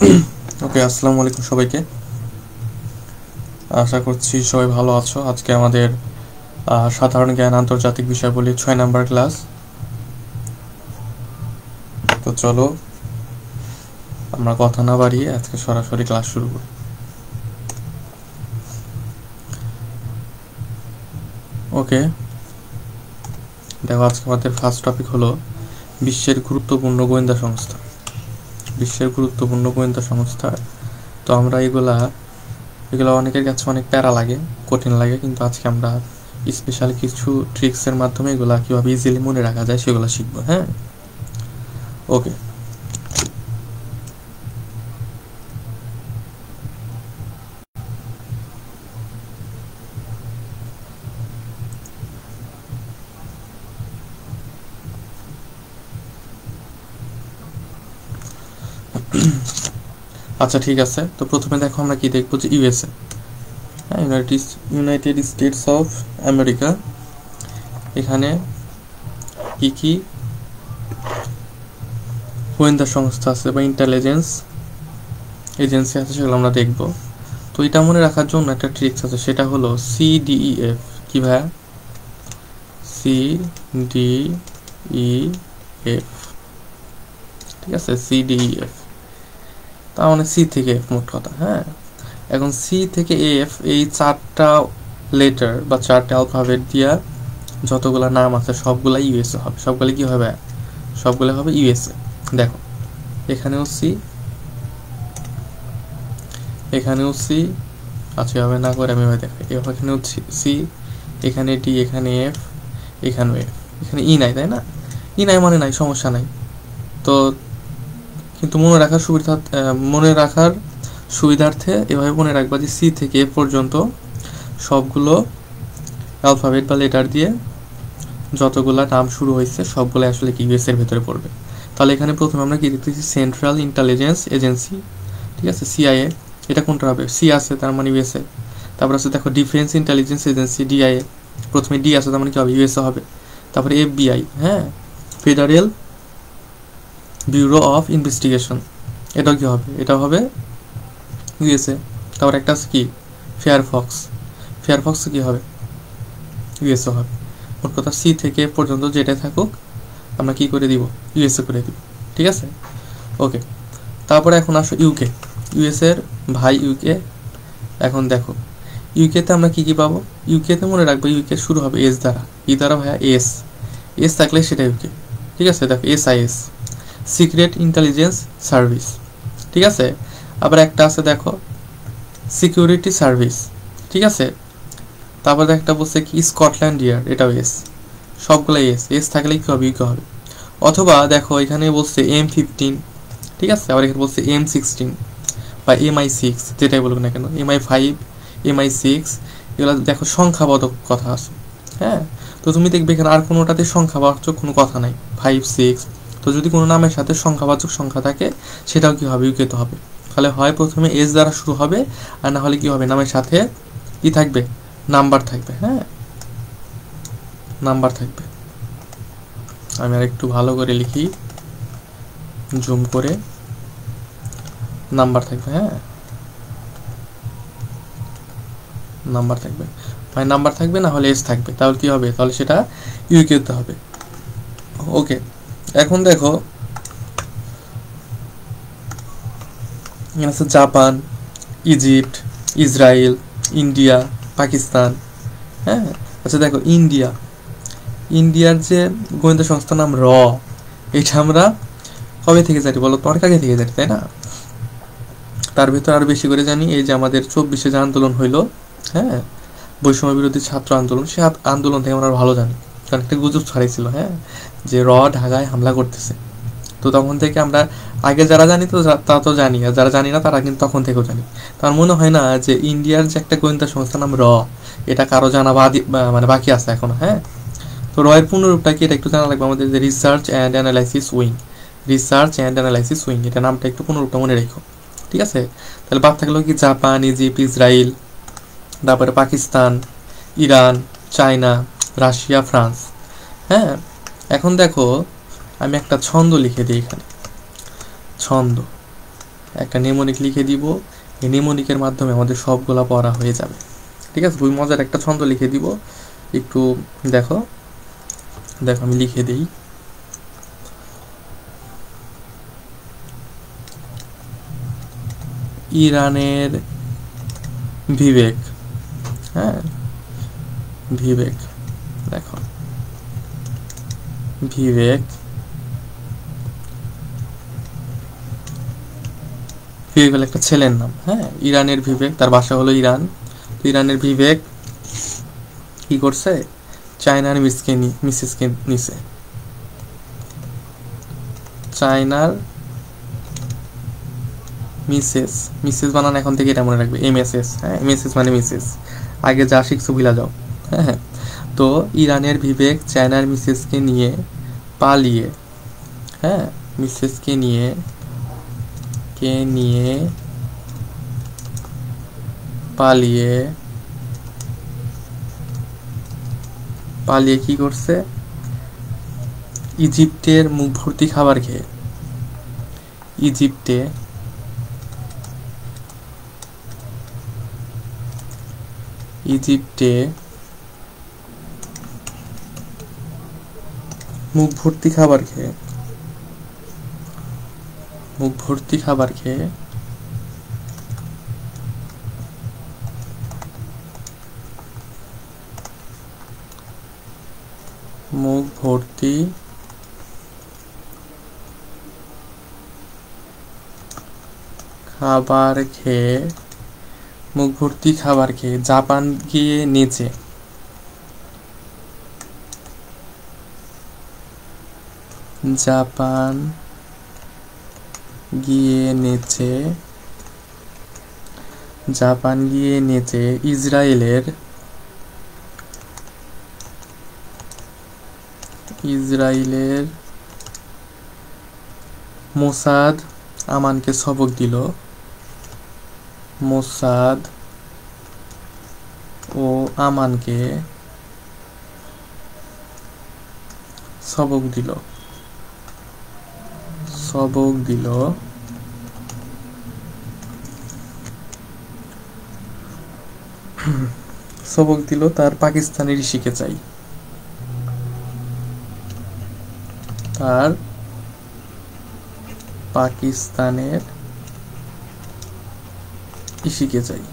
ওকে, আসসালামু আলাইকুম সবাইকে। আশা করছি সবাই ভালো আছো। আজকে আমাদের সাধারণ জ্ঞান আন্তর্জাতিক বিষয়াবলী 6 নাম্বার ক্লাস। তো চলো আমরা কথা না বাড়িয়ে আজকে সরাসরি ক্লাস শুরু করি। ওকে, দেখো আজকে আমাদের ফার্স্ট টপিক হলো বিশ্বের গুরুত্বপূর্ণ গোয়েন্দা সংস্থা। বিশ্বের গুরুত্বপূর্ণ গোয়েন্দা সংস্থা। তো আমরা এগুলো অনেকের কাছে অনেক প্যারা লাগে, কঠিন লাগে, কিন্তু আজকে আমরা স্পেশাল কিছু ট্রিক্সের মাধ্যমে এগুলা কীভাবে ইজিলি মনে রাখা যায় সেগুলো শিখবো। হ্যাঁ, ওকে। আচ্ছা, ঠিক আছে। তো প্রথমে দেখো আমরা কি দেখবো যে ইউএসএ, হ্যাঁ, ইউনাইটেড স্টেটস অফ আমেরিকা। এখানে কি কি গোয়েন্দা সংস্থা আছে বা ইন্টেলিজেন্স এজেন্সি আছে সেগুলো আমরা দেখব। তো এটা মনে রাখার জন্য একটা ট্রিক্স আছে, সেটা হলো CDEF। কি ভাইয়া? CDEF, ঠিক আছে, CDEF। তার মানে সি থেকে এফ, মোট কথা। হ্যাঁ, এখন সি থেকে এফ এই 4টা লেটার বা 4টা অ্যালফাবেট দিয়া যতগুলা নাম আছে সবগুলা ইউএসএ হবে। সবগুলো কি হবে? সবগুলো হবে ইউএসএ। দেখো এখানেও সি, এখানেও সি। আচ্ছা, এভাবে না করে আমি এভাবে দেখাই। এখানেও সি, এখানে ডি, এখানে এফ, এখানেও এফ। এখানে ই নাই, তাই না? ই নাই মানে নাই, সমস্যা নাই। তো কিন্তু মনে রাখার সুবিধার্থে এভাবে মনে রাখবা যে সি থেকে এফ পর্যন্ত সবগুলো অ্যালফাবেট বা লেটার দিয়ে যতগুলা নাম শুরু হয়েছে সবগুলো আসলে কি ইউএস এর ভেতরে পড়বে। তাহলে এখানে প্রথমে আমরা কি দেখতেছি? সেন্ট্রাল ইন্টেলিজেন্স এজেন্সি, ঠিক আছে, CIA। এটা কোনটা হবে? সি আছে, তার মানে ইউএসএ। তারপর আছে দেখো ডিফেন্স ইন্টেলিজেন্স এজেন্সি, DIA। প্রথমে ডি আছে, তার মানে কি হবে? ইউএসএ হবে। তারপরে FBI, হ্যাঁ, ফেডারেল ব্যুরো অফ ইনভেস্টিগেশন। এটাও কি হবে? এটাও হবে ইউএসএ। তারপর একটা আছে কি? ফেয়ারফক্স। ফেয়ারফক্স কি হবে? ইউএসএ হবে। মোট কথা সি থেকে পর্যন্ত যেটা থাকুক আমরা কি করে দিব? ইউএসএ করে দিব, ঠিক আছে, ওকে। তারপরে এখন আসো ইউকে, ইউএসএর ভাই ইউকে। এখন দেখো ইউকেতে আমরা কি কি পাবো? ইউকেতে মনে রাখবো ইউকে শুরু হবে এস দ্বারা। ই দ্বারা ভাইয়া এস, এস থাকলে সেটা ইউকে, ঠিক আছে। দেখো SIS, সিক্রেট ইন্টেলিজেন্স সার্ভিস, ঠিক আছে। আবার একটা আছে দেখো সিকিউরিটি সার্ভিস, ঠিক আছে। তারপর একটা বলছে কি স্কটল্যান্ড ইয়ার্ড, এটাও এস। সবগুলো এস, এস থাকলে কি হবে? ইউকে হবে। অথবা দেখো এখানে বলছে M15, ঠিক আছে। আবার এখানে বলছে M16 বা MI6, যেটাই বলুক না কেন, MI5, MI6, এগুলো দেখো সংখ্যাবাচক কথা আছে। হ্যাঁ, তো তুমি দেখবে এখানে আর কোনোটাতে সংখ্যাবাচক কোনো কথা নাই, 5, 6। তো যদি কোনো নামের সাথে সংখ্যাবাচক সংখ্যা থাকে সেটাও কি হবে? ইউকে তো হবে। তাহলে হয় প্রথমে এস দ্বারা শুরু হবে, আর না হলে কি হবে? নামের সাথে কি থাকবে? নাম্বার থাকবে। হ্যাঁ, নাম্বার থাকবে। আমি আর একটু ভালো করে লিখি, জুম করে। নাম্বার থাকবে, হ্যাঁ, নাম্বার থাকবে। হয় নাম্বার থাকবে, না হলে এস থাকবে। তাহলে কি হবে? তাহলে সেটা ইউকেতে হবে, ওকে। এখন দেখো এখানে আছে Japan, Egypt, Israel, India, Pakistan. হ্যাঁ, আচ্ছা দেখো ইন্ডিয়া, ইন্ডিয়ার যে গোয়েন্দা সংস্থার নাম এটা আমরা কবে থেকে জানি বলো তো? অনেক আগে থেকে জানি, তাই না? তার ভিতর আরো বেশি করে জানি এই যে আমাদের 24-এ যে আন্দোলন হইলো, হ্যাঁ, বৈষম্য বিরোধী ছাত্র আন্দোলন, সে আন্দোলন থেকে আমরা ভালো জানি, কারণ একটা গুজব ছড়াইছিল, হ্যাঁ, যে ঢাকায় হামলা করতেছে। তো তখন থেকে আমরা আগে যারা জানি তো তা তো জানি, আর যারা জানি না তারা কিন্তু তখন থেকেও জানি। তার মনে হয় না যে ইন্ডিয়ার যে একটা গোয়েন্দা সংস্থার নাম এটা কারো জানা মানে বাকি আছে এখনো। হ্যাঁ, তো এর পূর্ণরূপটা কি এটা একটু জানা লাগবে আমাদের, যে research and analysis wing. Research and analysis wing, এটা নামটা একটু পূর্ণরূপটা মনে রেখো, ঠিক আছে। তাহলে বাদ থাকলো কি? জাপান, ইজিপ্ট, ইসরায়েল, তারপরে Pakistan, Iran, China, Russia, France. হ্যাঁ, এখন দেখো আমি একটা ছন্দ লিখে দিই এখানে। ছন্দ, একটা নেমোনিক লিখে দিব, এই নেমোনিকের মাধ্যমে আমাদের সবগুলা পড়া হয়ে যাবে। ঠিক আছে, খুবই মজার একটা ছন্দ লিখে দিব, একটু দেখো দেখো আমি লিখে দিই। ইরানের বিবেক, হ্যাঁ বিবেক, দেখো বিবেক, বিবেক হলো একটা ছেলের নাম, হ্যাঁ ইরানের বিবেক, তার বাসা হলো ইরান। তো ইরানের বিবেক কি করছে, চায়নার মিসেসকে নিছে, চায়নার মিসেস, মিসেস বানান এখন থেকে এটা মনে রাখবে, MSS, হ্যাঁ MSS মানে মিসেস, আগে যা শিখছো ভুলা যাও, হ্যাঁ। তো ইরানের বিবেক চায়নার মিসেসকে নিয়ে পালিয়ে, হ্যাঁ মিসেসকে নিয়ে পালিয়ে কি করছে, ইজিপ্টের মুখ ভর্তি খাবার খেয়ে, ইজিপ্টে মুখ ভর্তি খাবার খেয়ে, মুখ ভর্তি খাবার খেয়ে মুখ ভর্তি খাবার খেয়ে, মুখ ভর্তি খাবার খেয়ে জাপান গিয়ে নেচে, জাপান গিয়ে নেচে ইসরায়েলের মোসাদ আমানকে সবক দিল, মোসাদ ও আমানকে সবক দিল, তার পাকিস্তানের ঋষিকে চাই, তার পাকিস্তানের ঋষিকে চাই,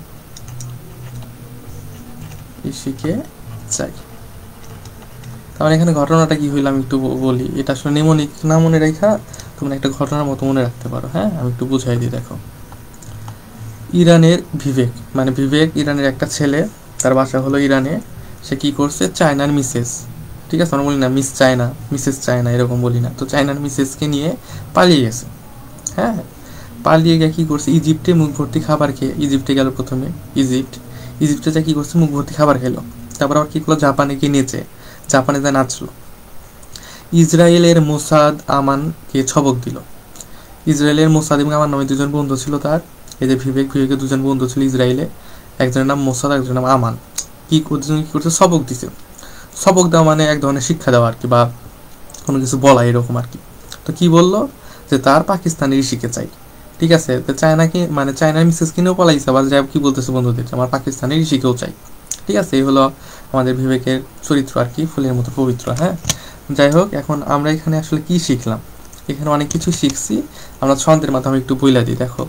তাহলে এখানে ঘটনাটা কি হইলাম একটু বলি, এটা আসলে নেমোনিক না মনে রেখা তোমরা একটা ঘটনার মতো মনে রাখতে পারো, হ্যাঁ আমি একটু বুঝাই দিই। দেখো ইরানের বিবেক, মানে বিবেক ইরানের একটা ছেলে, তার বাসা হলো ইরানে, সে কি করছে, চায়নার মিসেস, ঠিক আছে আমরা বলি না মিস চায়না, মিসেস চায়না এরকম বলি না, তো চায়নার মিসেসকে নিয়ে পালিয়ে গেছে, হ্যাঁ পালিয়ে গিয়ে কি করছে, ইজিপ্টে মুখ ভর্তি খাবার খেয়ে, ইজিপ্টে গেল প্রথমে, ইজিপ্টে যা কি করছে, মুখ ভর্তি খাবার খেলো, তারপর আবার কি করলো, জাপানে গিয়ে নেচে, জাপানে যা নাচলো, ইসরায়েলের মোসাদ আমানকে ছবক দিল, ইসরায়েলের মোসাদ এবং আমার নামে দুজন বন্ধু ছিল তার, এই যে বিবেকের দুজন বন্ধু ছিল ইসরায়েলে, একজনের নাম মোসাদ, একজনের নাম আমান, কি করছে, সবক দিছে, সবক দেওয়া মানে এক ধরনের শিক্ষা দেওয়া আর কি, বা কোনো কিছু বলা এরকম আর কি। তো কি বললো, যে তার পাকিস্তানের ঋষিকে চাই, ঠিক আছে, তো চায়নাকে মানে চায়নার মিসেস কিনেও পালাইছে, আবার যাই কি বলতেছে বন্ধুদের, আমার পাকিস্তানের ঋষিকেও চাই, ঠিক আছে, এই হলো আমাদের বিবেকের চরিত্র আর কি, ফুলের মতো পবিত্র, হ্যাঁ। যাই হোক, এখন আমরা এখানে আসলে কি শিখলাম, এখানে অনেক কিছু শিখছি, আমরা ছন্দের মাধ্যমে একটু বইলা দিই। দেখো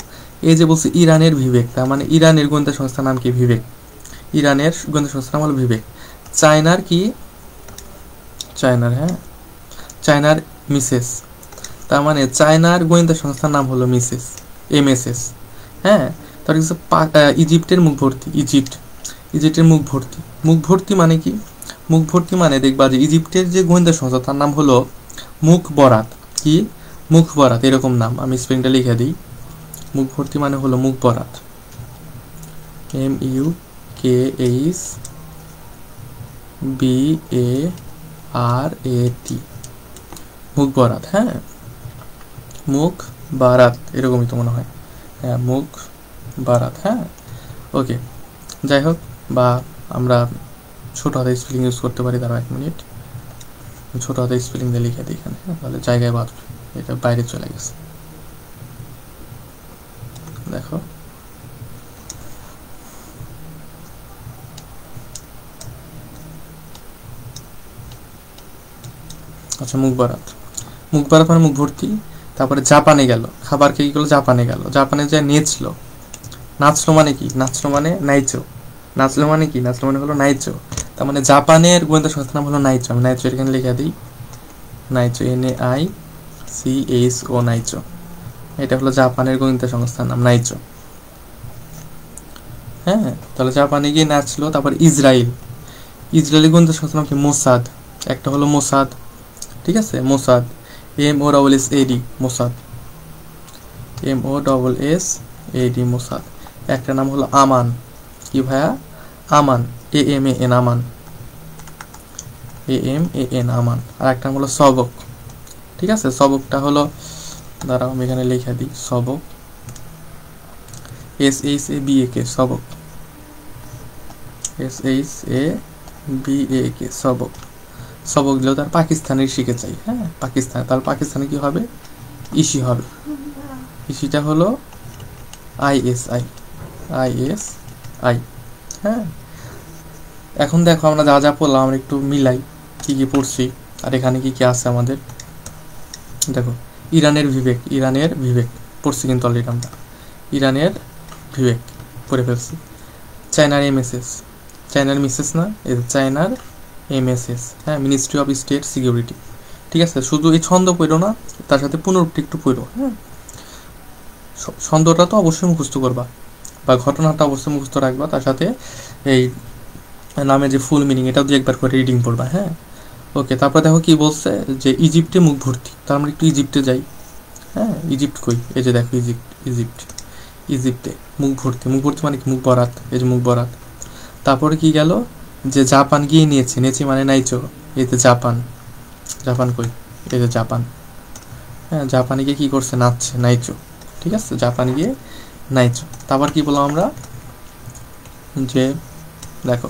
এই যে বলছি ইরানের বিবেক, তার মানে ইরানের গোয়েন্দা সংস্থার নাম কি, বিবেক, ইরানের গোয়েন্দা সংস্থার নাম হলো বিবেক, চায়নার কি, হ্যাঁ চায়নার মিসেস, তার মানে চায়নার গোয়েন্দা সংস্থার নাম হলো মিসেস, MSS, হ্যাঁ। তার কিছু ইজিপ্টের মুখ ভর্তি, ইজিপ্টের মুখ ভর্তি মানে কি, মুখ ভর্তি মানে দেখবা যে ইজিপ্টের যে গোয়েন্দা সংস্থা তার নাম হলো মুখবরাত, কি মুখবরাত এরকম নাম, আমি স্পেলিংটা লিখে দিই, মুখ ভর্তি মানে হলো মুখবরাত, MUKHBARAT, মুখবরাত, হ্যাঁ মুখ বারাত এরকমই তো মনে হয়, হ্যাঁ মুখ বারাত, হ্যাঁ ওকে। যাই হোক, বা আমরা ছোট হাতে স্পেলিং ইউজ করতে পারি, তারা 1 মিনিট ছোট হাতে স্পেলিং দিয়ে লিখে দিই এখানে, তাহলে জায়গায় বাদ, এটা বাইরে চলে গেছে। দেখো আচ্ছা মুখ বরাত মানে মুখ ভর্তি। তারপরে জাপানে গেল, খাবার খেয়ে গেলো জাপানে গেল, জাপানে যায় নেচলো। নাচলো মানে কি? নাচলো মানে নাইচো। নাচলো মানে কি? নাচলো মানে হলো নাইচো। তার মানে জাপানের গোয়েন্দা সংস্থার নাম হলো নাইচো। আমি নাইচো এখানে লিখে দিই, নাইচো, NAICHO, নাইচো। এটা হলো জাপানের গোয়েন্দা সংস্থার নাম, নাইচো। হ্যাঁ, তাহলে জাপানে গিয়ে নাচলো। তারপর ইসরায়েলি গোয়েন্দা সংস্থার নাম কি? মোসাদ। একটা হলো মোসাদ, ঠিক আছে, Mossad, MOSSAD, Mossad, MOSSAD, Mossad. একটা নাম হলো আমান। কি ভাইয়া? আমান, AMAN, আমান, AMAN, আমান। আর একটা নাম হলো সবক, ঠিক আছে। সবকটা হলো, দাঁড়াও আমি এখানে লিখে দিই, সবক, SHABAK, সবক, SHABAK, সবক। সবক দিলেও তার পাকিস্তানের শিখে চাই। হ্যাঁ, পাকিস্তান, তাহলে পাকিস্তানে কি হবে? ইসি হবে। ইসিটা হলো ISI, হ্যাঁ। এখন দেখো আমরা যা যা পড়লাম আমরা একটু মিলাই কি কি পড়ছি আর এখানে কি কি আছে আমাদের। দেখো ইরানের বিবেক পড়ছি কিন্তু অলরেডি আমরা, ইরানের বিবেক পড়ে ফেলছি। চায়নার MSS, চায়নার মিসেস না, চায়নার MSS, হ্যাঁ, মিনিস্ট্রি অফ স্টেট সিকিউরিটি, ঠিক আছে। শুধু এই ছন্দ পড়ো না, তার সাথে পুনরুক্তি একটু পড়ো। হ্যাঁ, ছন্দটা তো অবশ্যই মুখস্থ করবা বা ঘটনাটা অবশ্যই মুখস্থ রাখবা, তার সাথে এই নামে যে ফুল মিনিং এটাও দিয়ে একবার করে রিডিং পড়বা। হ্যাঁ, ওকে। তারপর দেখো কি বলছে যে ইজিপ্টে মুখ ভর্তি। তার আমরা একটু ইজিপ্টে যাই। হ্যাঁ, ইজিপ্ট কই? এই যে দেখো ইজিপ্টে মুখ ভর্তি মানে কি? মুখ বরাত, এই যে মুখ বরাত। তারপরে কি গেল যে জাপান গিয়ে নেচে মানে নাইচো। এই যে জাপান কই? এই যে জাপান। হ্যাঁ, জাপানে গিয়ে কি করছে? নাচছে, নাইচো, ঠিক আছে, জাপানে গিয়ে নাইচো। তারপর কি বললাম আমরা যে দেখো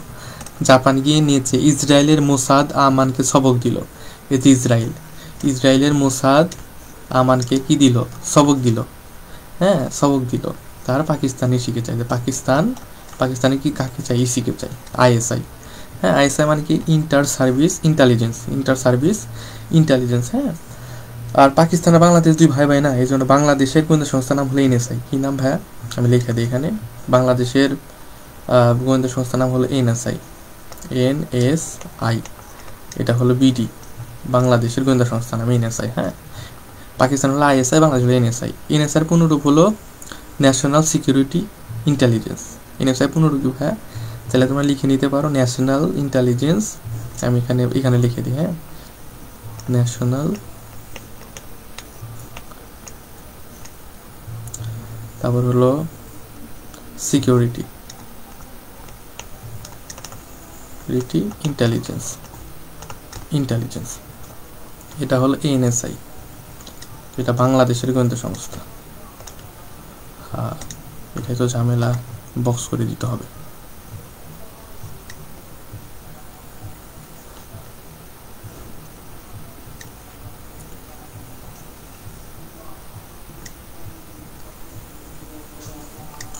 জাপান গিয়ে নিয়েছে, ইসরায়েলের মোসাদ আমানকে সবক দিল। এই যে ইসরায়েলের মোসাদ আমানকে কি দিল? সবক দিল। হ্যাঁ, সবক দিল। তার পাকিস্তানি শিখে চাই। পাকিস্তানে কি কাকে চাই? ইসিকে চাই, ISI। হ্যাঁ, ISI মানে কি? Inter service intelligence. হ্যাঁ, আর পাকিস্তান আর বাংলাদেশ দুই ভাই ভাই না, এই জন্য বাংলাদেশের গোয়েন্দা সংস্থার নাম হলো NSI। কি নাম ভাইয়া? আমি লিখে দিই এখানে, বাংলাদেশের গোয়েন্দা সংস্থার নাম হলো NSI। এটা হলো BD, বাংলাদেশের গোয়েন্দা সংস্থার নাম NSI। হ্যাঁ, পাকিস্তান হলো ISI, বাংলাদেশ হলো NSI। NSI এর পুনরূপ হলো ন্যাশনাল সিকিউরিটি ইন্টেলিজেন্স। NSI পুনরূপ। হ্যাঁ, তাহলে তোমরা লিখে নিতে পারো ন্যাশনাল ইন্টেলিজেন্স। আমি এখানে লিখে দিই। হ্যাঁ, ন্যাশনাল, তারপর হলো সিকিউরিটি ইন্টেলিজেন্স। এটা হলো NSI, এটা বাংলাদেশের গোয়েন্দা সংস্থা। হ্যাঁ, এটাই তো ঝামেলা, বক্স করে দিতে হবে।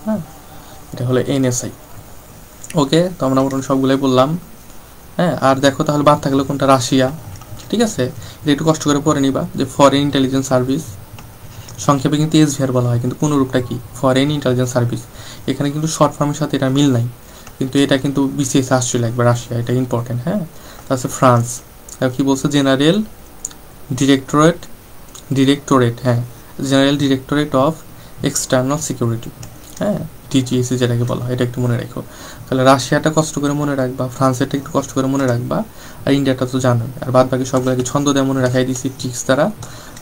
হ্যাঁ, এটা হলো NSI। ওকে, তো আমরা মোটামুটি সবগুলোই বললাম। হ্যাঁ, আর দেখো তাহলে বাদ থাকলে কোনটা? রাশিয়া, ঠিক আছে। এটা একটু কষ্ট করে পড়ে নিবা যে ফরেন ইন্টেলিজেন্স সার্ভিস, সংক্ষেপে কিন্তু SVR বলা হয়, কিন্তু পুনরূপটা কি? Foreign intelligence service. এখানে কিন্তু শর্ট ফর্মের সাথে এটা মিল নাই, কিন্তু এটা কিন্তু বিশেষ আসছিল একবার, রাশিয়া, এটা ইম্পর্টেন্ট। হ্যাঁ, তারপরে ফ্রান্স, কি বলছে? জেনারেল ডিরেক্টরেট, হ্যাঁ, general directorate of external security. হ্যাঁ, DGSE যেটাকে বলা হয়, এটা একটু মনে রাখো। তাহলে রাশিয়াটা কষ্ট করে মনে রাখবা, ফ্রান্সেরটা একটু কষ্ট করে মনে রাখবা, আর ইন্ডিয়াটা তো জানোই। আর বাদ বাকি সবগুলোকে ছন্দ দেওয়া মনে রাখাই দিচ্ছি ট্রিক্স দ্বারা।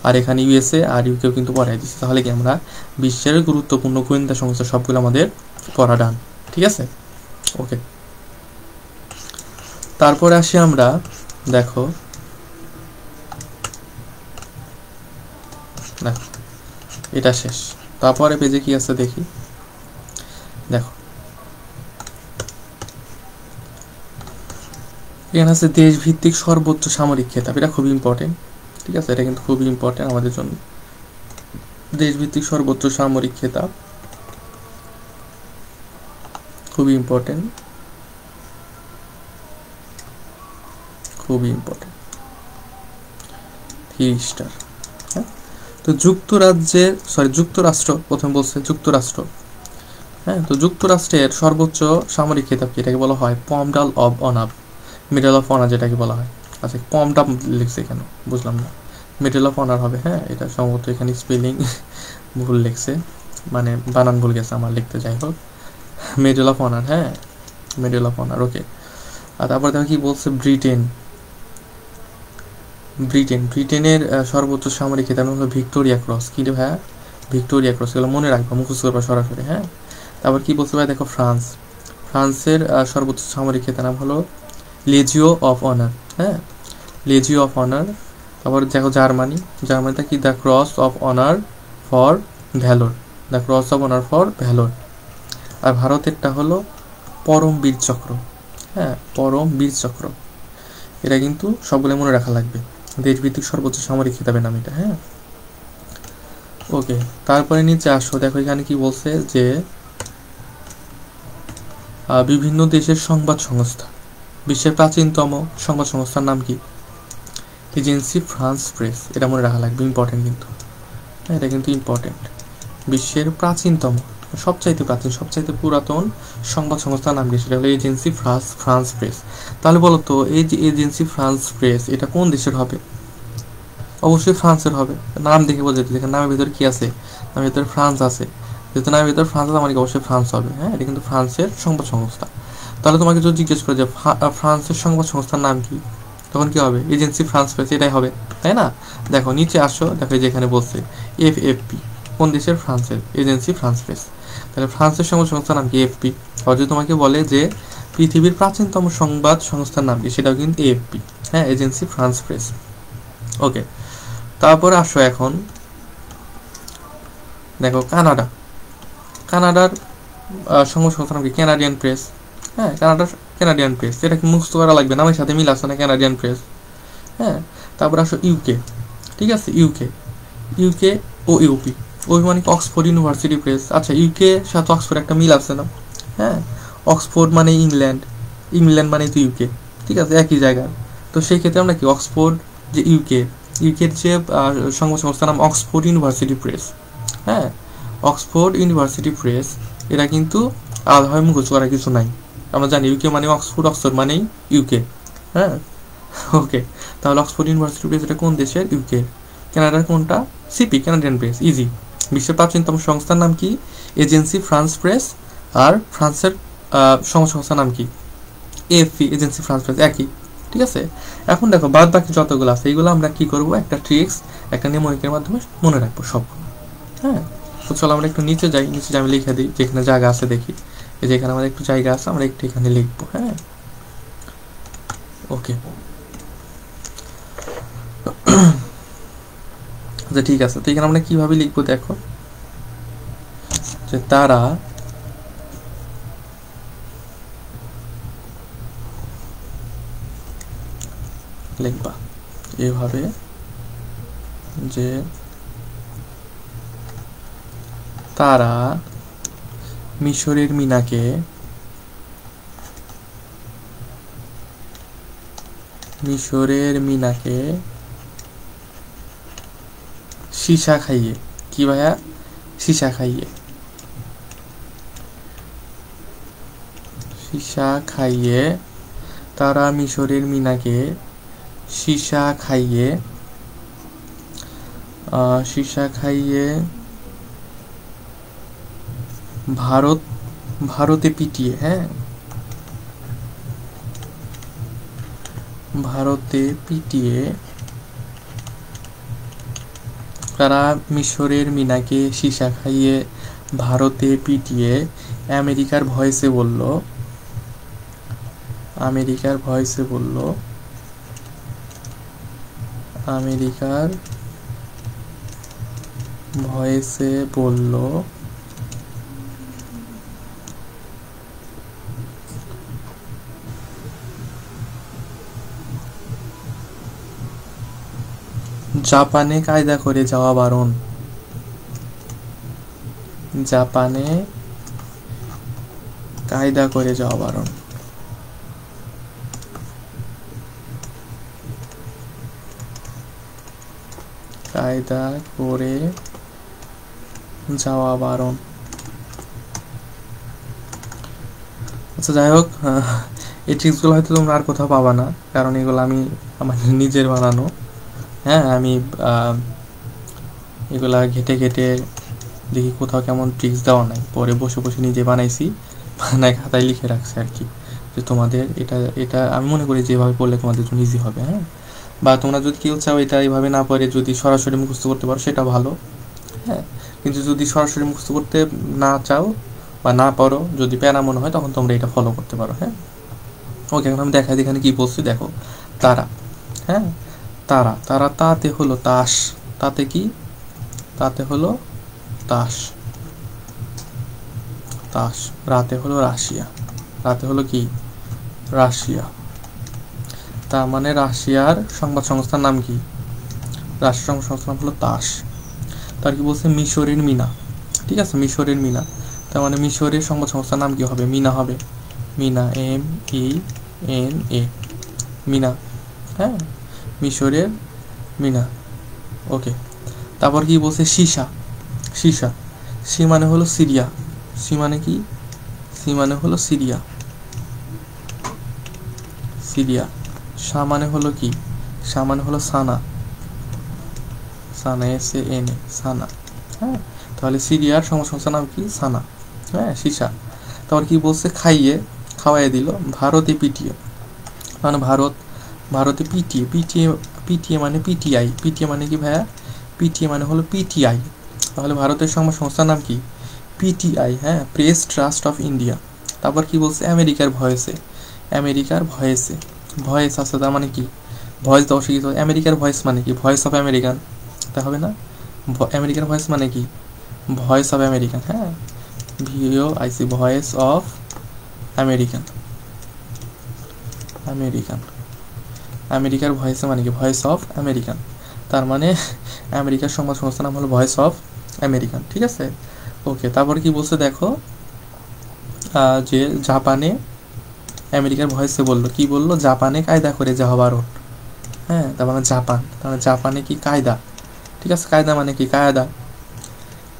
আর এখানে USA আর UKও কিন্তু পড়াই দিচ্ছি। তাহলে কি আমরা বিশ্বের গুরুত্বপূর্ণ গোয়েন্দা সংস্থা সবগুলো আমাদের পড়া ডান, ঠিক আছে। ওকে, তারপরে আসি আমরা, দেখো এটা শেষ। তারপরে পেজে কি আছে দেখি। দেখো এখানে আছে দেশভিত্তিক সর্বোচ্চ সামরিক খেতাব। এটা খুবই ইম্পর্টেন্ট, ঠিক আছে, এটা কিন্তু খুবই ইম্পর্টেন্ট আমাদের জন্য। দেশভিত্তিক সর্বোচ্চ সামরিক খেতাব, খুবই ইম্পর্টেন্ট, খুবই ইম্পর্টেন্ট, 3 স্টার। হ্যাঁ, তো যুক্তরাষ্ট্র প্রথমে বলছে যুক্তরাষ্ট্র। হ্যাঁ, তো যুক্তরাষ্ট্রের সর্বোচ্চ সামরিক খেতাব কি, এটাকে বলা হয় পমডাল of honour, medal of honour যেটাকে বলা হয়। আচ্ছা, পমডাল লিখছে কেন বুঝলাম না, মেডেল অফ অনার হবে। হ্যাঁ, এটা সম্ভবত এখানে স্পেলিং ভুল লিখছে, মানে বানান ভুল গেছে আমার লিখতে, যাই হোক মেডেল অফ অনার। হ্যাঁ, মেডেল অফ অনার, ওকে। আর তারপর দেখো কি বলছে, ব্রিটেনের সর্বোচ্চ সামরিক খেতাব হলো ভিক্টোরিয়া ক্রস। কি রে ভাইয়া, ভিক্টোরিয়া ক্রস, এগুলো মনে রাখবো, মুখস্থ করবা সরাসরি। হ্যাঁ, তারপর কি বলছে ভাই, দেখো ফ্রান্সের সর্বোচ্চ সামরিক খেতাব হলো লেজিও অফ অনার। হ্যাঁ, লেজিও অফ অনার। তারপর দেখো জার্মানিতে কি, the cross of honour for valour, the cross of honour for valour. আর ভারতেরটা হলো পরমবীর চক্র। হ্যাঁ, পরমবীর চক্র। এটা কিন্তু সবগুলো মনে রাখা লাগবে, দেশভিত্তিক সর্বোচ্চ সামরিক খেতাবের নাম এটা। হ্যাঁ, ওকে। তারপরে নিচে আসো, দেখো এখানে কি বলছে যে বিভিন্ন দেশের সংবাদ সংস্থা, বিশ্বের প্রাচীনতম সংবাদ সংস্থার নাম কি, এজেন্সি ফ্রান্স প্রেস। এটা মনে রাখা লাগবে, ইম্পর্টেন্ট কিন্তু। হ্যাঁ, এটা কিন্তু ইম্পর্টেন্ট। বিশ্বের প্রাচীনতম, সবচাইতে প্রাচীন, সবচাইতে পুরাতন সংবাদ সংস্থার নাম কি, সেটা হলো এজেন্সি ফ্রান্স প্রেস। তাহলে বলো তো, এই যে এজেন্সি ফ্রান্স প্রেস, এটা কোন দেশের হবে? অবশ্যই ফ্রান্সের হবে, নাম দেখে বোঝা যেতে, দেখেন নামের ভিতরে কি আছে, নামের ভিতরে ফ্রান্স আছে, যেহেতু নামের ভিতরে ফ্রান্স আছে, আমার অবশ্যই ফ্রান্স হবে। হ্যাঁ, এটা কিন্তু ফ্রান্সের সংবাদ সংস্থা। তাহলে তোমাকে যদি জিজ্ঞেস করে যে ফ্রান্সের সংবাদ সংস্থার নাম কি, তখন কি হবে, এজেন্সি ফ্রান্স প্রেস, এটাই হবে, তাই না? দেখো নিচে আসো, দেখো যেখানে বলছে এফএফপি, কোন দেশের, ফ্রান্সের, এজেন্সি ফ্রান্স প্রেস। তাহলে ফ্রান্সের সংবাদ সংস্থার নাম কি, এফপি। আর যদি তোমাকে বলে যে পৃথিবীর প্রাচীনতম সংবাদ সংস্থার নাম কি, সেটাও কিন্তু এএফপি। হ্যাঁ, এজেন্সি ফ্রান্স প্রেস। ওকে, তারপরে আসো এখন দেখো কানাডার সংবাদ সংস্থার নাম কি, কানাডিয়ান প্রেস। হ্যাঁ, কানাডিয়ান প্রেস, এটা কি মুখস্থ করা লাগবে, নামের সাথে মিল আছে না, কানাডিয়ান প্রেস। হ্যাঁ, তারপর আসো ইউকে, ঠিক আছে, ইউকে ও ইউপি, ওই মানে অক্সফোর্ড ইউনিভার্সিটি প্রেস। আচ্ছা, ইউকে সাথে অক্সফোর্ড একটা মিল আছে না? হ্যাঁ, অক্সফোর্ড মানে ইংল্যান্ড মানে তো ইউকে, ঠিক আছে, একই জায়গার। তো সেই ক্ষেত্রে আমরা কি অক্সফোর্ড, যে ইউকের যে সংবাদ সংস্থার নাম অক্সফোর্ড ইউনিভার্সিটি প্রেস। হ্যাঁ, অক্সফোর্ড ইউনিভার্সিটি প্রেস, এটা কিন্তু আলাদাভাবে মুখস্থ করার কিছু নাই, আমরা জানি ইউকে মানে অক্সফোর্ড মানেই ইউকে। হ্যাঁ, ওকে। তাহলে অক্সফোর্ড ইউনিভার্সিটি প্রেস এটা কোন দেশের, ইউকে। কানাডার কোনটা, সিপি, কানাডিয়ান প্রেস, ইজি। বিশ্বের প্রাচীনতম সংস্থার নাম কি, এজেন্সি ফ্রান্স প্রেস। আর ফ্রান্সের সংবাদ সংস্থার নাম কি, এএফপি, এজেন্সি ফ্রান্স প্রেস, একই। ঠিক আছে, এখন দেখো বাদ বাকি যতগুলো আছে এইগুলো আমরা কি করব, একটা ট্রিক্স, একটা নিয়মনিকের মাধ্যমে মনে রাখবো সব। হ্যাঁ, তো চলো আমরা একটু নিচে যাই, আমি লিখে দিই যেখানে জায়গা আছে, দেখি এই যেখানে আমাদের একটু জায়গা আছে, আমরা একটু এখানে লিখবো। হ্যাঁ, ওকে, আচ্ছা ঠিক আছে। তো এখানে আমরা কিভাবে লিখবো, দেখো যে তারা লিখবা এভাবে যে তারা মিশরের মিনাকে সীসা খাইয়ে, কি ভাইয়া, সীসা খাইয়ে তারা মিশরের মিনাকে সীসা খাইয়ে ভারতে পিটিয়ে, হ্যাঁ, তারা মিশরের মিনাকে সীসা খাইয়ে ভারতে পিটিয়ে আমেরিকার ভয়েসে বলল জাপানে কায়দা করে যাওয়া বারণ, কায়দা করে যাওয়া বারণ। কায়দা করে যাওয়া বারণ। আচ্ছা যাই হোক, এই ট্রিক্সগুলো হয়তো তোমরা আর কোথাও পাবা না, কারণ এগুলো আমি আমার নিজের বানানো। হ্যাঁ, আমি এগুলা ঘেটে ঘেটে দেখি কোথাও কেমন ট্রিক্স দেওয়া নাই, পরে বসে বসে নিজে বানাইছি, বানাই খাতায় লিখে রাখছি আর কি, যে তোমাদের এটা এটা আমি মনে করি যেভাবে পড়লে তোমাদের জন্য ইজি হবে। হ্যাঁ, বা তোমরা যদি কেউ চাও এটা এইভাবে না পড়ে যদি সরাসরি মুখস্থ করতে পারো সেটা ভালো। হ্যাঁ, কিন্তু যদি সরাসরি মুখস্থ করতে না চাও বা না পারো, যদি প্যারা মনে হয়, তখন তোমরা এটা ফলো করতে পারো। হ্যাঁ, ওকে, এখন আমি দেখাই এখানে কি বলছি দেখো। তারা, হ্যাঁ, তারা তারা তাতে হলো তাস, তাতে কি, তাতে হলো তাস, তাস। রাতে হলো রাশিয়া, রাতে হলো কি, রাশিয়া। তার মানে রাশিয়ার সংবাদ সংস্থার নাম কি, রাষ্ট্র সংবাদ সংস্থার নাম হলো তাস। তার কি বলছে, মিশরের মিনা। ঠিক আছে, মিশরের মিনা, তার মানে মিশরের সংবাদ সংস্থার নাম কি হবে, মিনা হবে। মিনা, MINA, মিনা। হ্যাঁ, মিশরের মিনা। ওকে, তারপর কি বলছে, সীসা, সীসা। সি মানে হলো সিরিয়া, সি মানে কি, সি মানে হলো সিরিয়া, সিরিয়া। সা মানে হলো কি, সা মানে হলো সানা, সানা, SANA, সানা। হ্যাঁ, তাহলে সিরিয়ার সংবাদ সংস্থার নাম কি, সানা। হ্যাঁ, সীসা। তারপর কি বলছে, খাইয়ে, খাওয়াইয়ে দিল, ভারতে পিটিয়ে, মানে ভারত, ভারতে পিটিয়ে, পিটিয়ে, পিটিয়ে মানে PTI, পিটিয়ে মানে কি ভাইয়া, পিটিয়ে মানে হলো PTI। তাহলে ভারতের সংবাদ সংস্থার নাম কি, PTI। হ্যাঁ, প্রেস ট্রাস্ট অফ ইন্ডিয়া। তারপর কি বলছে, আমেরিকার ভয়েসে, আমেরিকার ভয়েসে, ভয়েস আছে তার মানে কি, ভয়েস দেওয়া শিখেছ, আমেরিকার ভয়েস মানে কি, ভয়েস অফ আমেরিকান, তা হবে না, আমেরিকার ভয়েস মানে কি, ভয়েস অফ আমেরিকান। হ্যাঁ, VOIC, voice of American, American. আমেরিকার ভয়েস মানে কি, ভয়েস অফ আমেরিকান, তার মানে আমেরিকার সংবাদ সংস্থার নাম হলো ভয়েস অফ আমেরিকান। ঠিক আছে, ওকে। তারপর কি বলছে দেখো, যে জাপানে, আমেরিকার ভয়েসে বললো কি, বললো জাপানে কায়দা করে যাওয়া বারণ। হ্যাঁ, তার মানে জাপান, তার মানে জাপানে কি, কায়দা। ঠিক আছে, কায়দা মানে কি, কায়দা,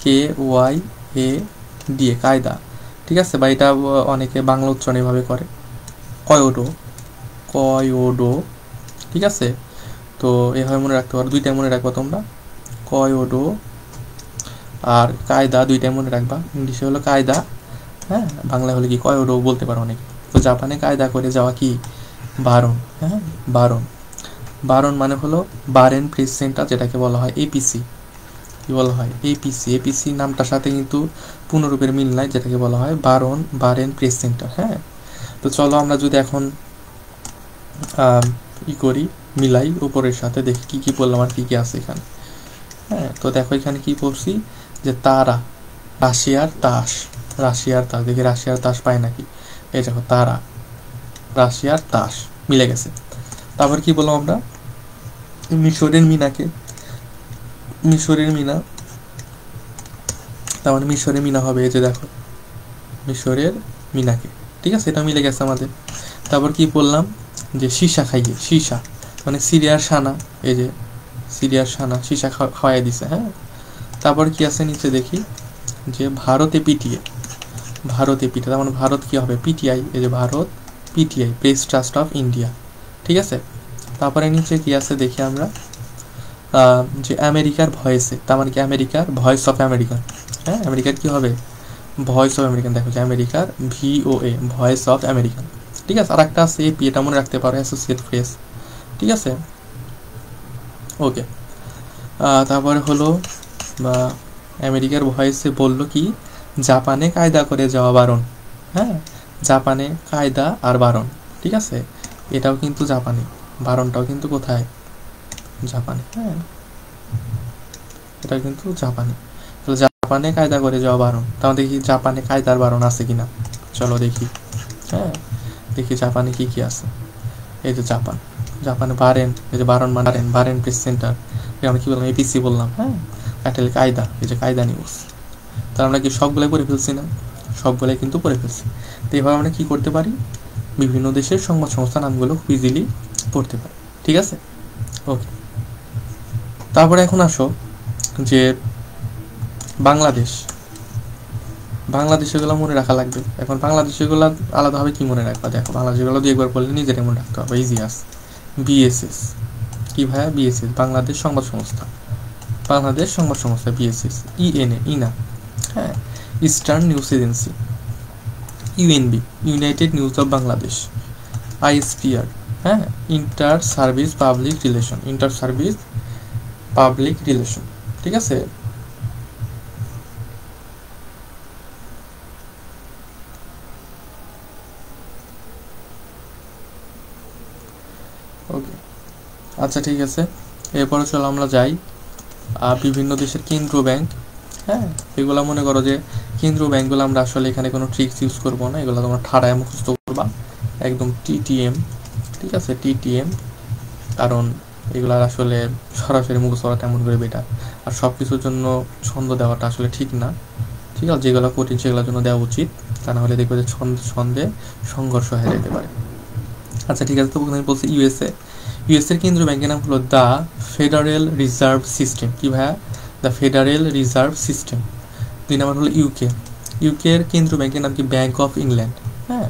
KYAD, কায়দা। ঠিক আছে, বা এটা অনেকে বাংলা উচ্চারণ এভাবে করে, কয়োডো, কয়োডো। ঠিক আছে, তো এভাবে মনে রাখতে পারো, দুইটাই মনে রাখবা তোমরা, কয়োডো আর কায়দা, দুইটাই মনে রাখবা। ইংলিশে হলো কায়দা, হ্যাঁ, বাংলা হলে কি, কয়োডো বলতে পারো অনেকে। তো জাপানে কায়দা করে যাওয়া কি, বারণ। হ্যাঁ, বারণ, বারণ মানে হলো বারেন প্রেস সেন্টার, যেটাকে বলা হয় APC। কি বলা হয়, APC। APC নামটার সাথে কিন্তু পূর্ণরূপের মিল নাই, যেটাকে বলা হয় বারণ, বারেন প্রেস সেন্টার। হ্যাঁ, তো চলো আমরা যদি এখন করি, মিলাই উপরের সাথে, দেখি কি কি বললাম আর কি কি আছে এখানে। হ্যাঁ, তো দেখো এখানে কি পড়ছি, যে তারা, রাশিয়ার তাস, রাশিয়ার তাস, দেখি রাশিয়ার তাস পাই নাকি। এই দেখো, তারা, রাশিয়ার তাস, মিলে গেছে। তারপর কি বললাম আমরা, মিশরের মিনাকে, মিশরের মিনা, তার মানে মিশরের মিনা হবে, এই যে দেখো, মিশরের মিনাকে। ঠিক আছে, এটা মিলে গেছে আমাদের। তারপর কি বললাম, যে সীসা খাইয়ে, সীসা মানে সিরিয়ার সানা, এই যে সিরিয়ার সানা, সীসা খাওয়াই দিছে। হ্যাঁ, তারপর কি আছে নিচে দেখি, যে ভারতে পিটিয়ে, ভারতে পিটিয়ে, তার মানে ভারত কি হবে, PTI, এই যে Bharat PTI, press trust of India. ঠিক আছে, তারপরে নিচে কি আছে দেখি আমরা, যে আমেরিকার ভয়েসে, তার মানে কি আমেরিকার ভয়েস অফ আমেরিকান। হ্যাঁ, আমেরিকার কি হবে, ভয়েস অফ আমেরিকান। দেখো যে আমেরিকার VOA, ভয়েস অফ আমেরিকান। ঠিক আছে, আর একটা আছে AP, এটা মনে রাখতে পারো, অ্যাসোসিয়েট প্রেস। ঠিক আছে, ওকে। তারপরে হলো আমেরিকার ভয়েসে বলল কি, জাপানে কায়দা করে যাওয়া বারণ। হ্যাঁ, জাপানে কায়দা আর বারণ। ঠিক আছে, এটাও কিন্তু জাপানে, বারণটাও কিন্তু কোথায়, জাপানে। হ্যাঁ, এটা কিন্তু জাপানে। তাহলে জাপানে কায়দা করে যাওয়া বারণ, তাহলে দেখি জাপানে কায়দার বারণ আছে কিনা, চলো দেখি। হ্যাঁ, দেখি জাপানে কি কি আছে। এই যে জাপান, জাপানে বারেন, এই যে বারণ মানে বারেন, বারেন প্রেস সেন্টার, আমরা কি বললাম, APC বললাম। হ্যাঁ, একটা কায়দা, এই যে কায়দা নিউজ। তার আমরা কি সবগুলাই পড়ে ফেলছি না, সবগুলাই কিন্তু পড়ে ফেলছি। তো এভাবে আমরা কী করতে পারি, বিভিন্ন দেশের সংবাদ সংস্থার নামগুলো খুব ইজিলি পড়তে পারি। ঠিক আছে, ওকে। তারপরে এখন আসো যে বাংলাদেশ, বাংলাদেশেগুলো মনে রাখা লাগবে। এখন বাংলাদেশেগুলো আলাদাভাবে কি মনে রাখবা, দেখো বাংলাদেশগুলো দুই একবার বললে নিজেরাই মনে রাখতে হবে, ইজিয়াস। বিএসএস, কি ভাইয়া? বিএসএস, বাংলাদেশ সংবাদ সংস্থা, বাংলাদেশ সংবাদ সংস্থা বিএসএস। ইএনএ, ইনা, হ্যাঁ, Eastern News Agency. UNB, United News of Bangladesh. ISPR, হ্যাঁ, Inter Service Public Relation, Inter Service Public Relation. ঠিক আছে, ওকে, আচ্ছা ঠিক আছে। এরপরে চলো আমরা যাই বিভিন্ন দেশের কেন্দ্রীয় ব্যাংক। হ্যাঁ, এগুলো মনে করো যে কেন্দ্রীয় ব্যাংকগুলো আমরা আসলে এখানে কোনো ট্রিক্স ইউজ করবো না, এগুলো তোমরা ঠাড়ায় মুখস্থ করবা একদম, টিটিএম। ঠিক আছে, টিটিএম, কারণ এগুলার আসলে সরাসরি মুখস্থ করা তেমন করে বেটার, আর সব কিছুর জন্য ছন্দ দেওয়াটা আসলে ঠিক না। ঠিক আছে, যেগুলো কঠিন সেগুলোর জন্য দেওয়া উচিত, তা না হলে দেখবে যে ছন্দে সংঘর্ষ হয়ে যেতে পারে। আচ্ছা ঠিক আছে, তো আমি বলছি ইউএসএ। ইউএসএর কেন্দ্রীয় ব্যাংকের নাম হলো দ্য ফেডারেল রিজার্ভ সিস্টেম। কি ভাইয়া? The federal reserve system. 2 নম্বর হলো ইউকে। ইউকের কেন্দ্রীয় ব্যাংকের নাম কি? Bank of England. হ্যাঁ,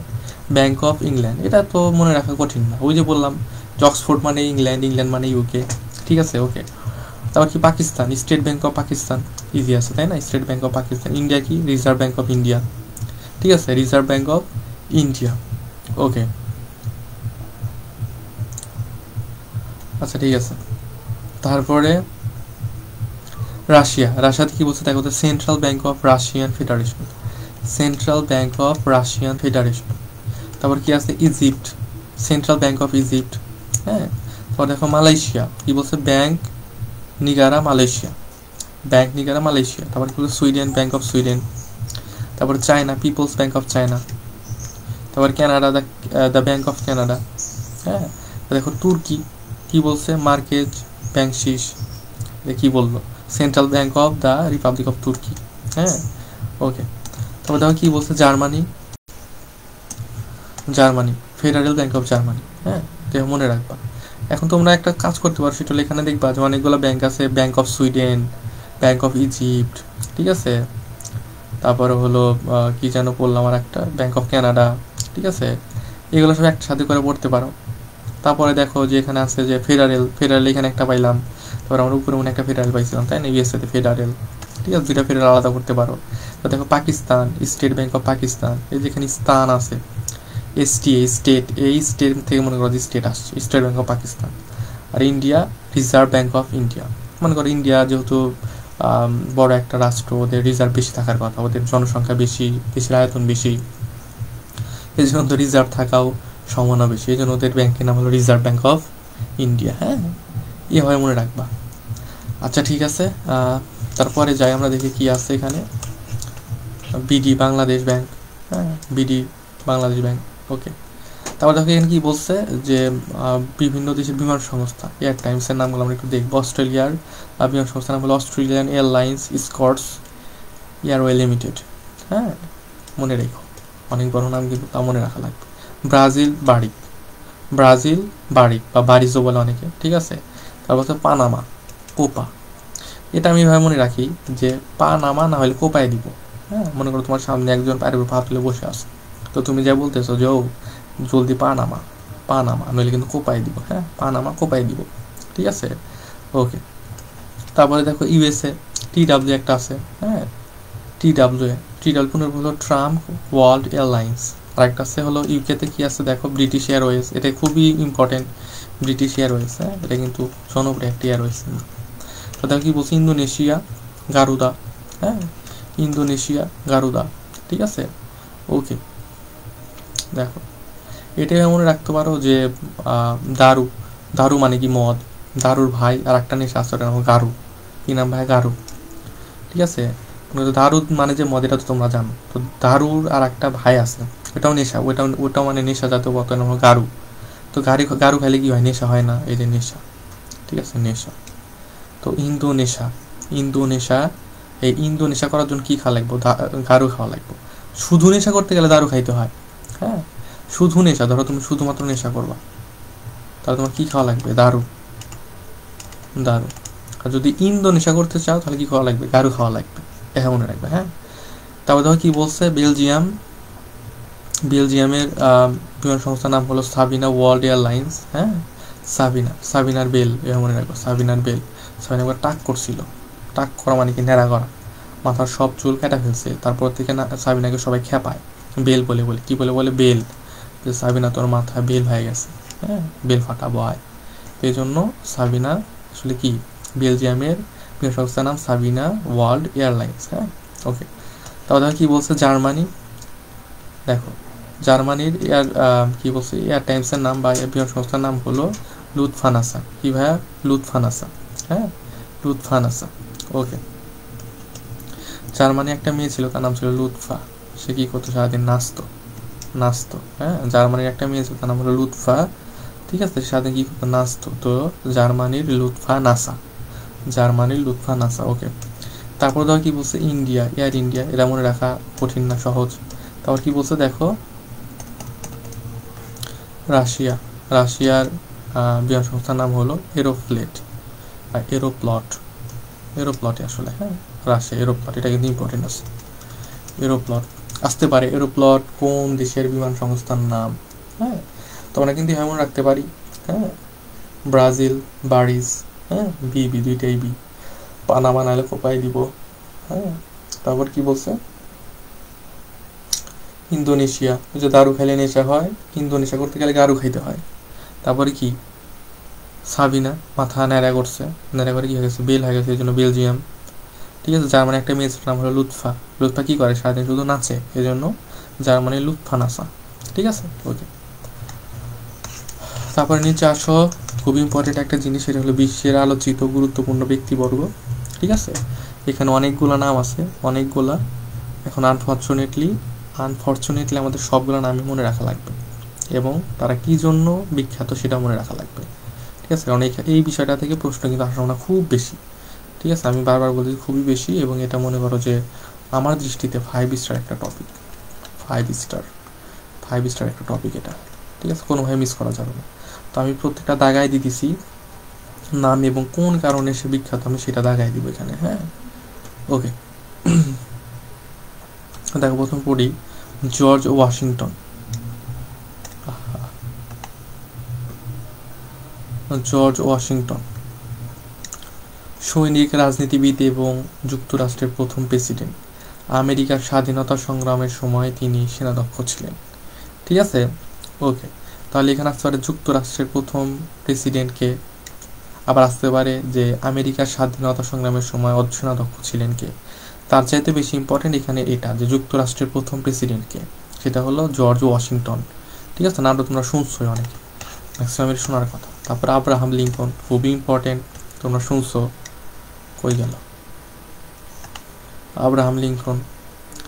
ব্যাংক অফ ইংল্যান্ড, এটা তো মনে রাখা কঠিন না, ওই যে বললাম অক্সফোর্ড মানে ইংল্যান্ড, ইংল্যান্ড মানে ইউকে। ঠিক আছে, ওকে। তারপর কি? Pakistan, State Bank of Pakistan, easy আছে তাই না? State Bank of Pakistan. India কি? Reserve Bank of India. ঠিক আছে, Reserve Bank of India, okay. আচ্ছা ঠিক আছে, তারপরে রাশিয়া। রাশিয়াতে কি বলছে দেখো তো? Central Bank of Russian Federation, Central Bank of Russian Federation. তারপর কি আছে? Egypt, Central Bank of Egypt. হ্যাঁ, তারপর দেখো মালয়েশিয়া, কি বলছে? Bank Negara Malaysia, Bank Negara Malaysia. তারপর কি বলছে? Sweden, Bank of Sweden. তারপর China, People's Bank of China. তারপর Canada, the Bank of Canada. হ্যাঁ, দেখো তুর্কি, কি বলছে? মার্কেজ ব্যাংশিস। কি বললো? Central Bank of the Republic of তুর্কি। হ্যাঁ, ওকে। তারপর দেখো কি বলছে? Germany, Germany, federal bank of Germany. হ্যাঁ, এটা মনে রাখবা। এখন তোমরা একটা কাজ করতে পারো, সেটা এখানে দেখবা যে অনেকগুলো ব্যাংক আছে, bank of Sweden, Bank of Egypt. ঠিক আছে, তারপরে হলো কি যেন বললাম, আর একটা ব্যাংক অফ কানাডা। ঠিক আছে, এগুলো সব একসাথে করে পড়তে পারো। তারপরে দেখো যে এখানে আছে যে ফেডারেল, ফেডারেল এখানে একটা পাইলাম, তারপর আমরা উপরে মনে একটা ফেডারেল পাইছিলাম তাই না? ইউএসএতে ফেডারেল। ঠিক আছে, 2টা ফেডারেল আলাদা করতে পারো। তো দেখো Pakistan, State Bank of Pakistan, এই যেখানে স্থান আছে, এসটিএ, স্টেট, এই স্টেট থেকে মনে করো যে স্টেট আসছে, স্টেট ব্যাংক অফ পাকিস্তান। আর India, Reserve Bank of India. মনে করো ইন্ডিয়া যেহেতু বড় একটা রাষ্ট্র, ওদের রিজার্ভ বেশি থাকার কথা, ওদের জনসংখ্যা বেশি, দেশের আয়তন বেশি, এই জন্য তো রিজার্ভ থাকাও সম্ভাবনা বেশি, এই জন্য ওদের ব্যাংকের নাম হলো রিজার্ভ ব্যাংক অফ ইন্ডিয়া। হ্যাঁ, এভাবে মনে রাখবা। আচ্ছা ঠিক আছে, তারপরে যাই আমরা দেখি কি আছে এখানে। BD, Bangladesh bank. হ্যাঁ, বিডি, বাংলাদেশ ব্যাংক, ওকে। তারপর দেখো এখানে কি বলছে যে বিভিন্ন দেশের বিমান সংস্থা, এয়ার টাইমসের নামগুলো আমরা একটু দেখবো। অস্ট্রেলিয়ার বিমান সংস্থার নাম হলো Australian airlines Scots airway limited. হ্যাঁ, মনে রেখো, অনেক বড় নাম কিন্তু তা মনে রাখা লাগবে। ব্রাজিল বাড়ি, ব্রাজিল বাড়ি বা বারিজো বলে অনেকে। ঠিক আছে, তারপর হচ্ছে পানামা, কোপা। এটা আমি এভাবে মনে রাখি যে পানামা না হলে কোপায় দিব। হ্যাঁ, মনে করো তোমার সামনে একজন পায়ের উপর পা তুলে বসে আছে, তো তুমি যা বলতেছো যে ও জলদি পানামা, পানামা নইলে কিন্তু কোপায় দিব। হ্যাঁ, পানামা কোপায় দিব। ঠিক আছে, ওকে। তারপরে দেখো ইউএসএ, টিডাব্লিউ একটা আছে। হ্যাঁ, টিডাব্লিউ, টিডাব্লিউ হলো ট্রাম্প ওয়ার্ল্ড এয়ারলাইন্স। আর একটা আছে হলো ইউকেতে কি আছে দেখো, ব্রিটিশ এয়ারওয়েজ। এটা খুবই ইম্পর্টেন্ট, ব্রিটিশ এয়ারওয়েজ। হ্যাঁ, এটা কিন্তু জনপ্রিয় একটা এয়ারওয়েজ। তো দেখো কি বলছি, ইন্দোনেশিয়া গারুদা। হ্যাঁ, ইন্দোনেশিয়া গারুদা। ঠিক আছে, ওকে। দেখো এটাই মনে রাখতে পারো যে দারু, দারু মানে কি? মদ। দারুর ভাই আর একটা নেশা আছে, ওটা নাম গারু। কি নাম ভাই? গারু। ঠিক আছে, দারু মানে যে মদ, এটা তো তোমরা জানো। তো দারুর আর একটা ভাই আছে, ওটাও নেশা, ওটাও মানে নেশা জাতীয় পদার্থ, নাম গারু। তো গারু খাইলে কি হয়? নেশা হয় না, এই যে নেশা। ঠিক আছে, নেশা। তো ইন্দোনেশা, ইন্দোনেশা, এই ইন্দোনেশা করার জন্য কি খাওয়া লাগবে? গারু খাওয়া লাগবে। শুধু নেশা করতে গেলে দারু খাইতে হয়, হ্যাঁ, শুধু নেশা, ধরো তুমি শুধুমাত্র নেশা করবা, তাহলে তোমার কী খাওয়া লাগবে? দারু। দারু। আর যদি ইন্দো নেশা করতে চাও তাহলে কী খাওয়া লাগবে? গারু খাওয়া লাগবে। এটা মনে রাখবে। হ্যাঁ, তারপর দেখো কী বলছে, বেলজিয়াম। বেলজিয়ামের বিমান সংস্থার নাম হলো সাবিনা ওয়ার্ল্ড এয়ারলাইন্স। হ্যাঁ, সাবিনার বেল, এটা মনে রাখবো, সাবিনার বেল। সাবিনা একবার টাক করছিল, টাক করা মানে কি ন্যাড়া করা, মাথার সব চুল কেটে ফেলছে, তারপর থেকে না সাবিনাকে সবাই খেপায় বেল বলে বলে, কি বলে বলে? বেল। যে সাবিনা তোর মাথায় বেল হয়ে গেছে, হ্যাঁ, বেল ফাটাবো আয়। এই জন্য সাবিনা আসলে কি, বেলজিয়ামের বিমান সংস্থার নাম সাবিনা ওয়ার্ল্ড এয়ারলাইন্স। হ্যাঁ, ওকে। তারপর দেখো কী বলছে, জার্মানি। দেখো জার্মানির এয়ার কী বলছে, এয়ার টাইমসের নাম বা বিমান সংস্থার নাম হলো লুৎফানাসা। কি ভাইয়া? লুৎফানাসা। হ্যাঁ, লুৎফানাসা। ওকে। জার্মানি একটা মেয়ে ছিল, তার নাম ছিল লুৎফা। সে কী করতো? সারাদিন নাচতো। হ্যাঁ, জার্মানির একটা মেয়ে ছিল, তার নাম হলো লুৎফা। ঠিক আছে, সারাদিন কী করতো? নাচতো। তো জার্মানির লুৎফা নাসা, জার্মানির লুৎফা নাসা। ওকে। তারপর ধর কি বলছে, ইন্ডিয়া, এয়ার ইন্ডিয়া। এরা মনে রাখা কঠিন না, সহজ। তারপর কি বলছে দেখো, রাশিয়ার বিমান সংস্থার নাম হলো এরোপ্লট আসলে। হ্যাঁ, রাশিয়া এরোপ্লট, এটা কিন্তু ইম্পর্টেন্ট আছে। এরোপ্লট আসতে পারে, এরোপ্লট কোন দেশের বিমান সংস্থার নাম? হ্যাঁ, তো আমরা কিন্তু এমন রাখতে পারি। হ্যাঁ, ব্রাজিল, বারিস। হ্যাঁ, বি দুইটাই বি। পানামা নাহলে কোপাই দিব। হ্যাঁ, তারপর কি বলছে, ইন্দোনেশিয়া। যে দারু খাইলে নেশা হয়, ইন্দোনেশিয়া করতে গেলে গারু খাইতে হয়। তারপরে কি, সাবিনা মাথা ন্যাড়া করছে, ন্যাড়া করে কি হয়ে গেছে? বেল হয়ে গেছে, এই জন্য বেলজিয়াম। ঠিক আছে, জার্মানি একটা মেয়ের নাম হলো লুৎফা। লুৎফা কি করে? সারাদিন শুধু নাচে, এই জন্য জার্মানির লুৎফা নাসা। ঠিক আছে, ওকে। তারপরে নিচে আসো, খুব ইম্পর্টেন্ট একটা জিনিস, সেটা হলো বিশ্বের আলোচিত গুরুত্বপূর্ণ ব্যক্তিবর্গ। ঠিক আছে, এখানে অনেকগুলো নাম আছে, অনেকগুলা। এখন আনফর্চুনেটলি আমাদের সবগুলো নামই মনে রাখা লাগবে, এবং তারা কি জন্য বিখ্যাত সেটা মনে রাখা লাগবে। ঠিক আছে, কারণ এই বিষয়টা থেকে প্রশ্ন কিন্তু আসার সম্ভাবনা খুব বেশি। ঠিক আছে, আমি বারবার বলছি খুবই বেশি, এবং এটা মনে করো যে আমার দৃষ্টিতে 5 স্টার একটা টপিক। 5 স্টার একটা টপিক এটা। ঠিক আছে, কোনোভাবে মিস করা যাবে না। তো আমি প্রত্যেকটা দাগায় দিতেছি নাম, এবং কোন কারণে সে বিখ্যাত আমি সেটা দাগায় দিব এখানে। হ্যাঁ, ওকে। দেখো প্রথম পড়ি, জর্জ ওয়াশিংটন। সৈনিক, রাজনীতিবিদ এবং যুক্তরাষ্ট্রের প্রথম প্রেসিডেন্ট। আমেরিকার স্বাধীনতা সংগ্রামের সময় তিনি সেনাধ্যক্ষ ছিলেন। ঠিক আছে, ওকে। তাহলে এখানে আসতে পারে যুক্তরাষ্ট্রের প্রথম প্রেসিডেন্টকে, আবার আসতে পারে যে আমেরিকার স্বাধীনতা সংগ্রামের সময় সেনাধ্যক্ষ ছিলেন কে। তার চাইতে বেশি ইম্পর্টেন্ট এখানে এটা, যে যুক্তরাষ্ট্রের প্রথম প্রেসিডেন্টকে, সেটা হলো জর্জ ওয়াশিংটন। ঠিক আছে, নামটা তোমরা শুনছোই অনেক, ম্যাক্সিমামের শোনার কথা। তারপর আব্রাহাম লিঙ্কন, খুবই ইম্পর্টেন্ট, তোমরা শুনছো। কই গেল আব্রাহাম লিঙ্কন?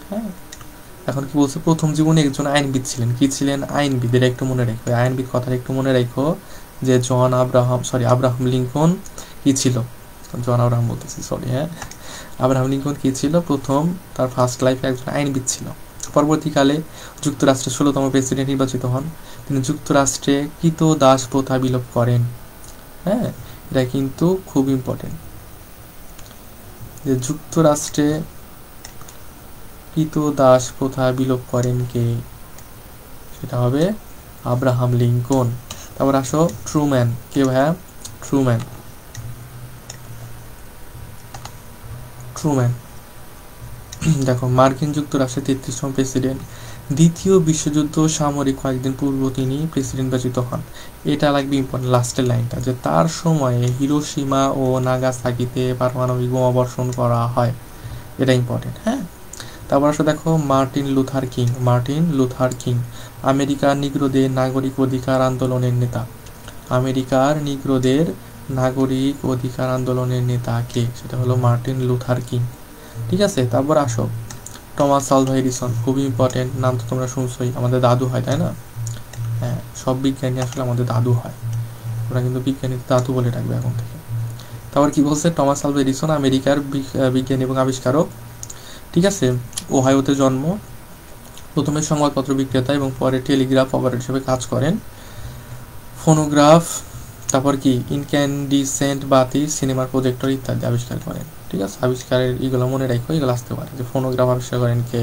হ্যাঁ, এখন কি বলছে, প্রথম জীবনে একজন আইনবিদ ছিলেন। কি ছিলেন? আইনবিদ। এটা একটু মনে রাখো, আইনবিদ কথাটা একটু মনে রাখো, যে আব্রাহাম লিঙ্কন কি ছিল? আব্রাহাম বলতেছি, সরি। হ্যাঁ, আব্রাহাম লিঙ্কন কি ছিল? প্রথম, তার ফার্স্ট লাইফে একজন আইনবিদ ছিল। পরবর্তীকালে যুক্তরাষ্ট্রের 16তম প্রেসিডেন্ট নির্বাচিত হন। তিনি যুক্তরাষ্ট্রে কৃতদাস প্রথা বিলোপ করেন। হ্যাঁ, এটা কিন্তু খুব ইম্পর্টেন্ট, যে যুক্তরাষ্ট্রে কৃতদাস প্রথা বিলোপ করেন কে? সেটা হবে আব্রাহাম লিঙ্কন। তারপর আসো ট্রুম্যান। কে ভাইয়া? ট্রুম্যান। দেখো, মার্কিন যুক্তরাষ্ট্রের 33তম প্রেসিডেন্ট। দ্বিতীয় বিশ্বযুদ্ধ সামরিক কয়েকদিন পূর্ব তিনি প্রেসিডেন্ট নির্বাচিত হন। এটা লাগবে ইম্পর্টেন্ট, লাস্টের লাইনটা, যে তার সময়ে হিরোশিমা ও নাগাসাকিতে পারমাণবিক বোমা বর্ষণ করা হয়। এটা ইম্পর্টেন্ট। হ্যাঁ, তারপর আসো দেখো মার্টিন লুথার কিং, আমেরিকার নিগ্রোদের নাগরিক অধিকার আন্দোলনের নেতা। আমেরিকার নিগ্রোদের নাগরিক অধিকার আন্দোলনের নেতা কে? সেটা হলো মার্টিন লুথার কিং। ঠিক আছে, তারপর আসো টমাস আলভা এডিসন, খুবই ইম্পর্টেন্ট, নাম তো তোমরা শুনছোই, আমাদের দাদু হয়, তাই না? হ্যাঁ, সব বিজ্ঞানী আসলে আমাদের দাদু হয়, ওরা কিন্তু বিজ্ঞানী দাদু বলে ডাকবে এখন থেকে। তারপর কি বলছে, টমাস আলভা এডিসন আমেরিকার বিজ্ঞানী এবং আবিষ্কারক। ঠিক আছে, ওহাইওতে জন্ম, প্রথমে সংবাদপত্র বিক্রেতা এবং পরে টেলিগ্রাফ অপারেটর হিসেবে কাজ করেন। ফোনোগ্রাফ, তারপর কি ইনক্যান্ডিসেন্ট বাতি, সিনেমার প্রজেক্টর ইত্যাদি আবিষ্কার করেন। ঠিক আছে, আবিষ্কারের এগুলো মনে রাখো, এগুলো আসতে পারে যে ফোনোগ্রাফ আবিষ্কার করেন কে,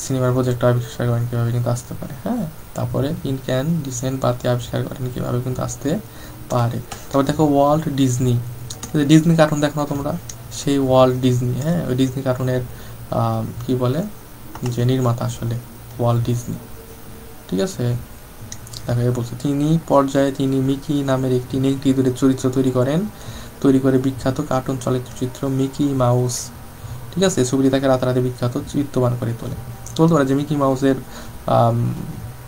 সিনেমার প্রজেক্টর আবিষ্কার করেন কীভাবে, কিন্তু আসতে পারে। হ্যাঁ, তারপরে ইনক্যান্ডিসেন্ট বাতি আবিষ্কার করেন কীভাবে, কিন্তু আসতে পারে। তারপর দেখো ওয়াল্ট ডিজনি, ডিজনি কার্টুন দেখো না তোমরা, সেই ওয়াল্ট ডিজনি, হ্যাঁ ওই ডিজনি কার্টুনের কি বলে যে নির্মাতা আসলে ওয়াল্ট ডিজনি। ঠিক আছে, দেখা বলছে তিনি মিকি নামের একটি নেকড়ি দূরের চরিত্র তৈরি করে বিখ্যাত কার্টুন চলচ্চিত্র মিকি মাউস। ঠিক আছে, ছবিটি তাকে রাতারাতি বিখ্যাত চিত্রবান করে তোলে। বলতে পারে যে মিকি মাউসের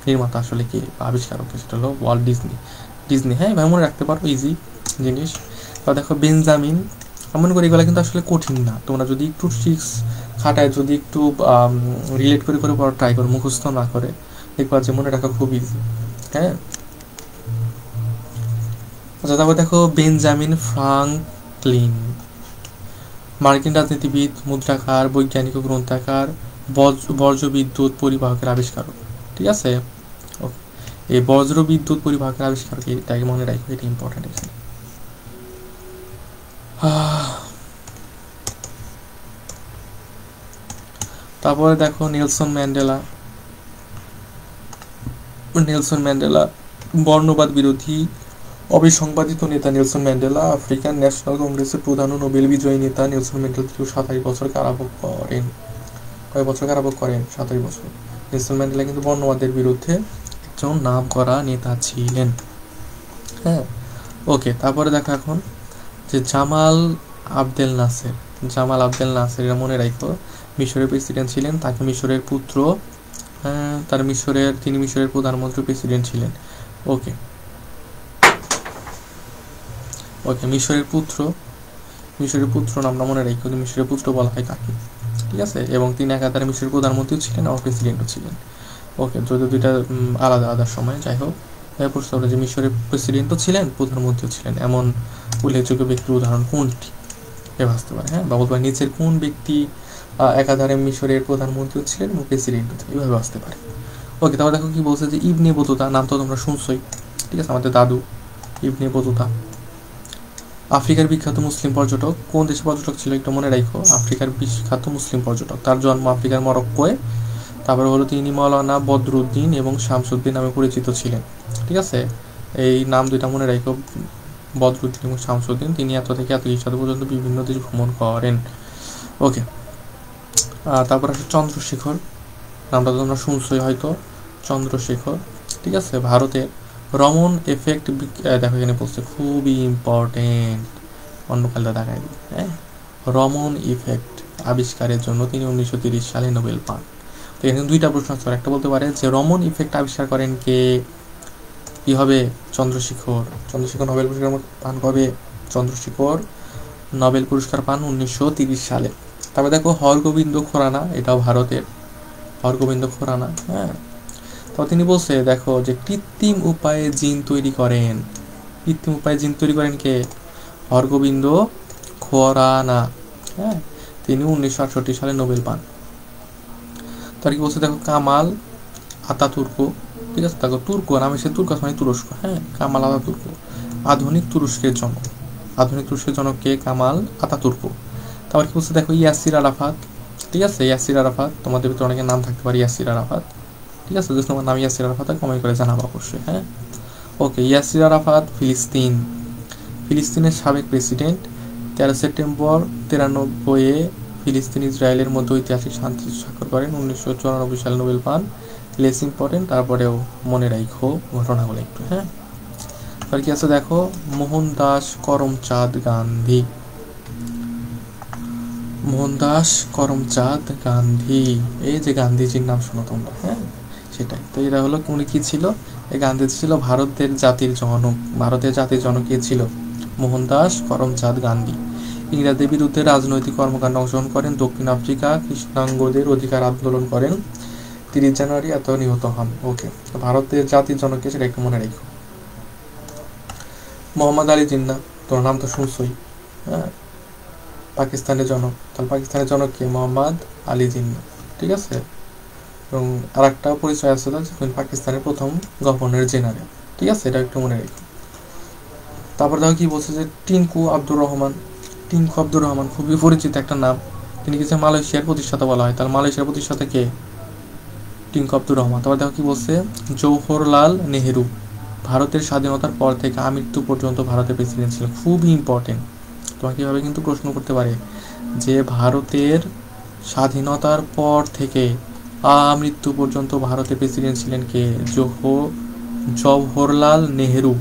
নির্মাতা আসলে কি, আবিষ্কারক সেটা হলো ওয়াল্ট ডিজনি। হ্যাঁ ভাই, মনে রাখতে পারো, ইজি জিনিস। বা দেখো বেঞ্জামিন, মনে করি এগুলো কিন্তু আসলে কঠিন না, তোমরা যদি একটু ট্রিক্স খাটায়, যদি একটু রিলেট করে পড়া ট্রাই করো, মুখস্থ না করে, দেখবা যে মনে রাখা খুব ইজি। হ্যাঁ, আচ্ছা তারপর দেখো বেঞ্জামিন ফ্রাঙ্কলিন, মার্কিন রাজনীতিবিদ, মুদ্রাকার, বৈজ্ঞানিক ও গ্রন্থাকার, বর্জ্য বিদ্যুৎ পরিবাহকের আবিষ্কারক। ঠিক আছে, এই বজ্র বিদ্যুৎ পরিবাহকের আবিষ্কারক, এটাকে মনে রাখো, এটা ইম্পর্টেন্ট এখানে। তারপরে দেখো নেলসন ম্যান্ডেলা বর্ণবাদ বিরোধী অবিসংবাদিত নেতা নেলসন ম্যান্ডেলা, আফ্রিকান ন্যাশনাল কংগ্রেসের প্রধান ও নোবেল বিজয়ী নেতা নেলসন ম্যান্ডেলা 27 বছর কারাভোগ করেন। কয় বছর কারাভোগ করেন? 27 বছর। নেলসন ম্যান্ডেলা কিন্তু বর্ণবাদের বিরুদ্ধে একজন নাম করা নেতা ছিলেন। হ্যাঁ, ওকে। তারপরে দেখো এখন যে জামাল আবদেল নাসের, এটা মনে রাখো, মিশরের প্রেসিডেন্ট ছিলেন। তাকে মিশরের পুত্র, তিনি মিশরের প্রধানমন্ত্রী প্রেসিডেন্ট ছিলেন। ওকে, মিশরের পুত্র নামটা মনে রাখো, মিশরের পুত্র বলা হয় কাকে। ঠিক আছে, এবং তিনি একাধারে মিশরের প্রধানমন্ত্রীও ছিলেন আর প্রেসিডেন্টও ছিলেন। ওকে, যদি দুইটা আলাদা সময়, যাই হোক, প্রশ্ন হলো যে মিশরের প্রেসিডেন্টও ছিলেন, প্রধানমন্ত্রীও ছিলেন, এমন উল্লেখযোগ্য ব্যক্তির উদাহরণ কোনটি, এ ভাবতে পারে। হ্যাঁ, বা বলতে পারে নিচের কোন ব্যক্তি একাধারে মিশরের প্রধানমন্ত্রীও ছিলেন এবং প্রেসিডেন্টও ছিলেন, এইভাবে আসতে পারে। ওকে, তারপর দেখো কি বলছে যে ইবনে বতুতা, নাম তো তোমরা শুনছোই। ঠিক আছে, আমাদের দাদু ইবনে বতুতা আফ্রিকার বিখ্যাত মুসলিম পর্যটক। কোন দেশের পর্যটক ছিল একটু মনে রাখো, আফ্রিকার বিখ্যাত মুসলিম পর্যটক। তার জন্ম আফ্রিকার মরক্কোয়। তারপরে হলো তিনি মৌলানা বদরুদ্দিন এবং শামসুদ্দিন নামে পরিচিত ছিলেন। ঠিক আছে, এই নাম দুইটা মনে রাখো, বদরুদ্দিন এবং শামসুদ্দিন। তিনি এত থেকে এত খ্রিস্টাব্দ পর্যন্ত বিভিন্ন দেশ ভ্রমণ করেন। ওকে, তারপর আছে চন্দ্রশেখর, নামটা তোমরা শুনছোই হয়তো, চন্দ্রশেখর। ঠিক আছে, ভারতের রমন এফেক্ট, দেখো এখানে বলছে খুবই ইম্পর্টেন্ট, অন্য কালটা দেখাই দিই। হ্যাঁ, রমন ইফেক্ট আবিষ্কারের জন্য তিনি 1930 সালে নোবেল পান। তো এখানে দুইটা প্রশ্ন আছে, একটা বলতে পারে যে রমন ইফেক্ট আবিষ্কার করেন কে, কি হবে, চন্দ্রশেখর নোবেল পুরস্কার পান কবে, চন্দ্রশেখর নোবেল পুরস্কার পান 1930 সালে। তারপরে দেখো হরগোবিন্দ খোরানা, এটাও ভারতের, হরগোবিন্দ খোরানা। হ্যাঁ, তো তিনি বলছে দেখো যে কৃত্রিম উপায়ে জিন তৈরি করেন কে, হরগোবিন্দ খোরানা। হ্যাঁ, তিনি 1968 সালে নোবেল পান। তার কি বলছে দেখো কামাল আতাতুর্ক। ঠিক আছে, দেখো তুর্ক নাম এসে, তুর্ক মানে তুরস্ক। হ্যাঁ, কামাল আতাতুর্ক আধুনিক তুরস্কের জনক কে, কামাল আতাতুর্ক। তারপর কি বলছে দেখো ইয়াসির আরাফাত। ঠিক আছে, ইয়াসির আরাফাত, তোমাদের ভিতরে অনেকের নাম থাকতে পারে ইয়াসির আরাফাত। ঠিক আছে, যদি তোমার নাম ইয়াসির আরাফাত কমেন্ট করে জানাবো অবশ্যই। হ্যাঁ, ওকে, ইয়াসির আরাফাত ফিলিস্তিনের সাবেক প্রেসিডেন্ট। 13 সেপ্টেম্বর 93-এ ফিলিস্তিন ইসরায়েলের মধ্যে ঐতিহাসিক শান্তি স্বাক্ষর করেন। 1994 সালে নোবেল পান। লেস ইম্পর্টেন্ট, তারপরেও মনে রাখো ঘটনাগুলো একটু। হ্যাঁ, আর কি আছে দেখো মোহনদাস করমচাঁদ গান্ধী, এই যে গান্ধীজির নাম শোনো তোমরা। হ্যাঁ, সেটাই তো, এরা হলো উনি কি ছিল, এই গান্ধীজি ছিল ভারতের জাতির জনক কে ছিল, মোহনদাস করমচাঁদ গান্ধী। ইংরেজদের বিরুদ্ধে রাজনৈতিক কর্মকাণ্ডে অংশগ্রহণ করেন। দক্ষিণ আফ্রিকা কৃষ্ণাঙ্গদের অধিকার আন্দোলন করেন। 30 জানুয়ারি নিহত হন। ওকে, ভারতের জাতির জনক কে সেটা একটু মনে রাখো। মোহাম্মদ আলী জিন্নাহ, তোমার নাম তো শুনছই। হ্যাঁ, পাকিস্তানের জনক, তাহলে পাকিস্তানের জনক কে, মোহাম্মদ আলী জিন্নাহ। ঠিক আছে, এবং আর একটা পরিচয় আছে পাকিস্তানের প্রথম গভর্নর জেনারেল। ঠিক আছে, এটা একটু মনে রেখো। তারপর দেখো কি বলছে যে টিঙ্কু আব্দুর রহমান। টিঙ্কু আব্দুর রহমান খুবই পরিচিত একটা নাম। তিনি কিছু মালয়েশিয়ার প্রতিষ্ঠাতা বলা হয়, তাহলে মালয়েশিয়ার প্রতিষ্ঠাতা কে? টিঙ্কু আব্দুর রহমান। তারপর দেখো কি বলছে জওহরলাল নেহেরু। ভারতের স্বাধীনতার পর থেকে আমৃত্যু পর্যন্ত ভারতের প্রেসিডেন্ট ছিলেন। খুবই ইম্পর্টেন্ট, তোমাকে এভাবে কিন্তু প্রশ্ন করতে পারে যে ভারতের স্বাধীনতার পর থেকে আমৃত্যু পর্যন্ত ভারতের প্রেসিডেন্ট ছিলেন কে? জওহরলাল নেহেরু।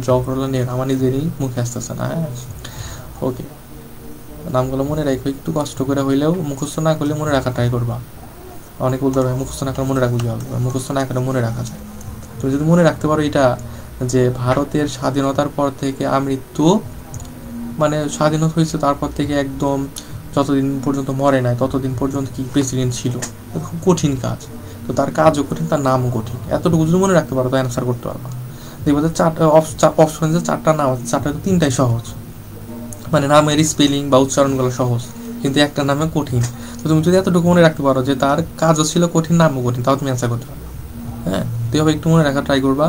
জওহরলাল নেহেরু, আমার নিজেরই মুখে আসতেছে না। হ্যাঁ, ওকে, নামগুলো মনে রাখো, একটু কষ্ট করে হইলেও মুখস্থ না করলে মনে রাখা ট্রাই করবা। অনেক বলতে হবে মুখস্থ না করে মনে রাখবো, মুখস্থ না করে মনে রাখা যায়। তুমি যদি মনে রাখতে পারো এটা যে ভারতের স্বাধীনতার পর থেকে আমৃত্যু, মানে স্বাধীনতা হয়েছে তারপর থেকে একদম যতদিন পর্যন্ত মরে নাই ততদিন পর্যন্ত কি প্রেসিডেন্ট ছিল, খুব কঠিন কাজ। তো তার কাজও কঠিন, তার নামও কঠিন। এতটুকু যদি মনে রাখতে পারো তো অ্যান্সার করতে পারবা। দেখবো যে অপশন যে চারটা নাম আছে, চারটা তিনটাই সহজ, মানে নামের স্পেলিং বা উচ্চারণগুলো সহজ, কিন্তু একটা নামে কঠিন। তো তুমি যদি এতটুকু মনে রাখতে পারো যে তার কাজও ছিল কঠিন, নামও কঠিন, তাও তুমি অ্যান্সার করতে পারো। হ্যাঁ, তুই হবে একটু মনে রাখা ট্রাই করবা।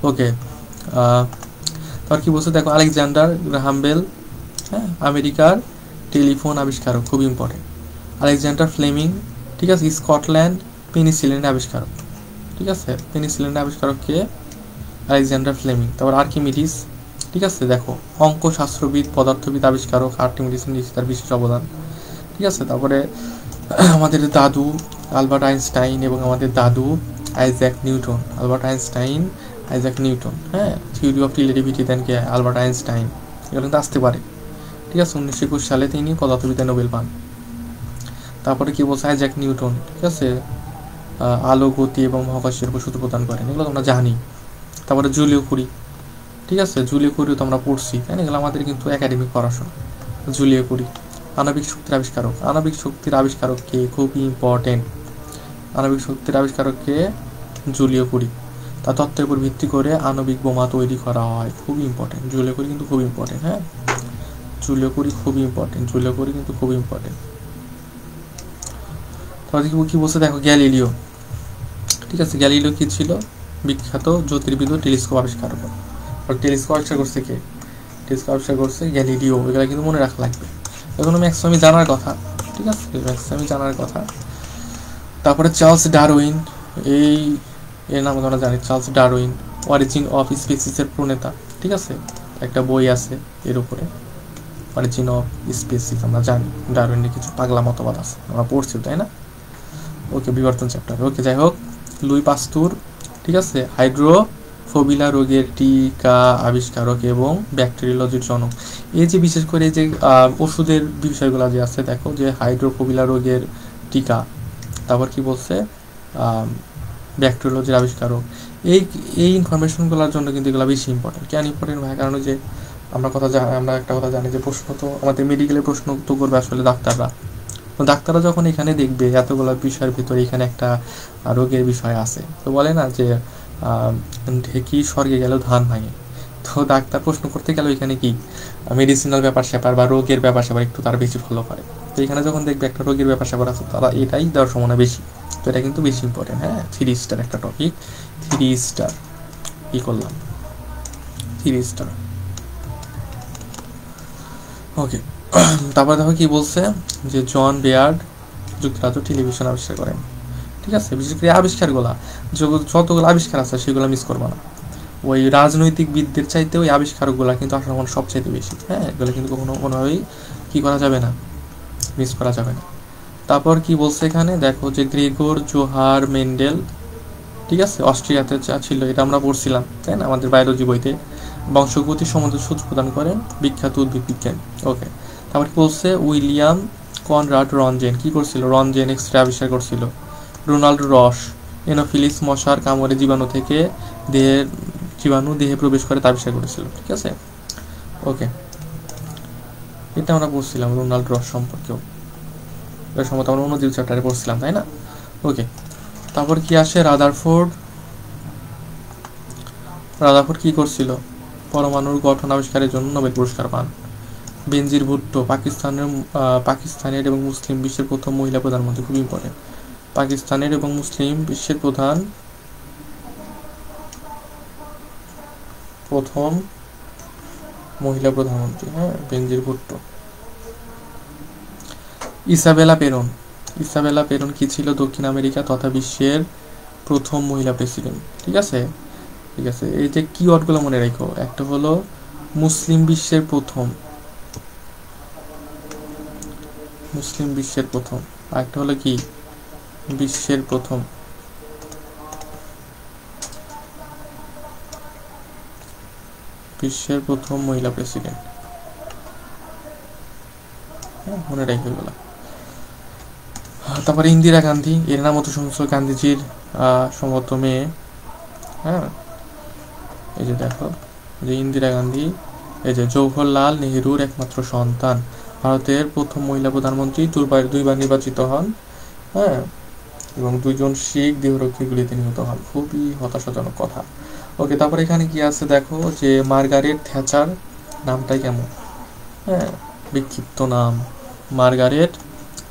ওকে, তার কি বলছে দেখো আলেকজান্ডার গ্রাহাম বেল। হ্যাঁ, আমেরিকার টেলিফোন আবিষ্কারক, খুব ইম্পর্টেন্ট। আলেকজান্ডার ফ্লেমিং, ঠিক আছে, স্কটল্যান্ড পেনিসিলিনের আবিষ্কারক। ঠিক আছে, পেনিসিলিনের আবিষ্কারক কে? Alexander Fleming. তারপর আর্কিমিডিস, ঠিক আছে, দেখো অঙ্কশাস্ত্রবিদ পদার্থবিদ আবিষ্কারক আর্কিমিডিস, তার বিশেষ অবদান। ঠিক আছে, তারপরে আমাদের দাদু আলবার্ট আইনস্টাইন এবং আমাদের দাদু Isaac Newton. Albert Einstein, Isaac Newton. হ্যাঁ, থিওরি অফ রিলেটিভিটি দেন কে? Albert Einstein. এগুলো কিন্তু আসতে পারে। ঠিক আছে, 1921 সালে তিনি পদার্থবিদ্যায় নোবেল পান। তারপরে কি বলছে আইজ্যাক নিউটন, ঠিক আছে, আলো গতি এবং মহাকর্ষের উপর সূত্র প্রদান করেন, এগুলো তোমরা জানি। তারপরে জুলিও কুরি, ঠিক আছে, জুলিও কুরিও তোমরা পড়ছি, তাই না? এগুলো আমাদের কিন্তু একাডেমিক পড়াশোনা। জুলিও কুরি আণবিক শক্তির আবিষ্কারক। আণবিক শক্তির আবিষ্কারক কে? খুবই ইম্পর্টেন্ট। আণবিক শক্তির আবিষ্কারক কে? জুলিও কুরি। তার তত্ত্বের উপর ভিত্তি করে আণবিক বোমা তৈরি করা হয়, খুবই ইম্পর্টেন্ট। জুলিও কুরি কিন্তু খুব ইম্পর্টেন্ট। হ্যাঁ, জুলিও কুরি খুবই ইম্পর্টেন্ট, জুলিও কুরি কিন্তু খুব ইম্পর্টেন্ট। তারপরে কি বলছে দেখো গ্যালিলিও, ঠিক আছে, গ্যালিলিও কি ছিল? বিখ্যাত জ্যোতির্বিদ ও টেলিস্কোপ আবিষ্কার করে। আর টেলিস্কোপ আবিষ্কার করছে কে? টেলিস্কোপ আবিষ্কার করছে গ্যালিলিও। এগুলো কিন্তু মনে রাখা লাগবে, এগুলো ম্যাক্সিমামই জানার কথা। ঠিক আছে, ম্যাক্সিমামই জানার কথা। তারপরে চার্লস ডারউইন, এর নাম আমরা জানি, চার্লস ডারউইন অরিজিন অফ স্পিসিসের প্রণেতা। ঠিক আছে, একটা বই আছে এর উপরে, অরিজিন অফ স্পিসিস। আমরা জানি ডারউইনের কিছু পাগলা মতবাদ আছে, আমরা পড়ছি, তাই না? ওকে, বিবর্তন চ্যাপ্টার। ওকে, যাই হোক, লুই পাস্তুর, ঠিক আছে, হাইড্রোফোবিলা রোগের টিকা আবিষ্কারক এবং ব্যাকটেরিওলজির জনক। এই যে বিশেষ করে যে ওষুধের বিষয়গুলো যে আছে, দেখো যে হাইড্রোফোবিলা রোগের টিকা, তারপর কি বলছে ব্যাকটেরিওলজির আবিষ্কারক। এই ইনফরমেশনগুলোর জন্য কিন্তু এগুলো বেশি ইম্পর্টেন্ট। কেন ইম্পর্টেন্ট ভাই? কারণ যে আমরা একটা কথা জানি যে প্রশ্ন তো আমাদের মেডিকেলের প্রশ্ন তো করবে আসলে ডাক্তাররা। তো ডাক্তাররা যখন এখানে দেখবে এতগুলো বিষয়ের ভিতরে এখানে একটা রোগের বিষয় আছে, তো বলে না যে ঢেকি স্বর্গে গেলেও ধান ভাঙে। তো ডাক্তার প্রশ্ন করতে গেল এখানে কি মেডিসিনাল ব্যাপার স্যাপার বা রোগের ব্যাপার স্যাপার একটু তারা বেশি ফলো করে। তো এখানে যখন দেখবে একটা রোগের ব্যাপার স্যাপার আছে, তারা এটাই দেওয়ার সম্ভাবনা বেশি। তো এটা কিন্তু বেশি ইম্পর্টেন্ট। হ্যাঁ, 3 স্টার একটা টপিক, 3 স্টার কি করলাম, 3 স্টার। ওকে, তারপরে দেখো কি বলছে যে জন বেয়ার্ড যুক্তরাজ্য টেলিভিশন আবিষ্কার করেন। ঠিক আছে, বিশেষ করে আবিষ্কারগুলা যতগুলো আবিষ্কার আছে সেগুলো মিস করবো না। ওই রাজনৈতিকবিদদের চাইতে ওই আবিষ্কারকগুলা কিন্তু আসলে আমার সবচাইতে বেশি। হ্যাঁ, এগুলো কিন্তু কোনোভাবেই কি করা যাবে না, মিস করা যাবে না। তারপর কি বলছে এখানে দেখো যে গ্রেগর জোহার মেন্ডেল, ঠিক আছে, অস্ট্রিয়াতে ছিল, এটা আমরা পড়ছিলাম, তাই না, আমাদের বায়োলজি বইতে। বংশগতির সম্বন্ধে সূত্র প্রদান করেন বিখ্যাত উদ্ভিদ বিজ্ঞান। ওকে, তারপর বলছে উইলিয়াম কনরাড রনজেন কি করছিল? রনজেন এক্সরে আবিষ্কার করছিল। রোনাল্ড রস এনোফিলিস মশার কামড়ে জীবাণু দেহে প্রবেশ করে তা আবিষ্কার করেছিল। ঠিক আছে, ওকে, এটা আমরা পড়ছিলাম রোনাল্ড রস সম্পর্কেও, এটা সম্ভবত আমরা অন্যজীব চ্যাপ্টারে পড়ছিলাম, তাই না? ওকে, তারপর কি আসে রাদারফোর্ড কি করছিল? পরমাণুর গঠন আবিষ্কারের জন্য নোবেল পুরস্কার পান। বেনজির ভুট্টো পাকিস্তানের এবং মুসলিম বিশ্বের প্রথম মহিলা প্রধানমন্ত্রী, খুব ইম্পর্টেন্ট। পাকিস্তানের এবং মুসলিম বিশ্বের প্রথম মহিলা প্রধানমন্ত্রী, হ্যাঁ, বেনজির ভুট্টো। ইসাবেলা পেরন কি ছিল? দক্ষিণ আমেরিকা তথা বিশ্বের প্রথম মহিলা প্রেসিডেন্ট। ঠিক আছে, ঠিক আছে। এই যে কিওয়ার্ডগুলো মনে রাখো, একটা হলো মুসলিম বিশ্বের প্রথম, আর একটা হলো কি বিশ্বের প্রথম, মহিলা প্রেসিডেন্ট। মনে রাখবে এগুলো। তারপরে ইন্দিরা গান্ধী, এর নাম হতো সমস্ত গান্ধীজির সম্ভবত মেয়ে। হ্যাঁ, এই যে দেখো, যে ইন্দিরা গান্ধী, এই যে জওহরলাল নেহরুর একমাত্র সন্তান, ভারতের প্রথম মহিলা প্রধানমন্ত্রী, দুইবার নির্বাচিত হন। হ্যাঁ, এবং 2জন শিখ দেহরক্ষী গুলিতে নিহত হন। খুবই হতাশাজনক কথা। ওকে, তারপর এখানে কি আছে দেখো, যে মার্গারেট থ্যাচার, নামটাই কেমন, হ্যাঁ, বিক্ষিপ্ত নাম, মার্গারেট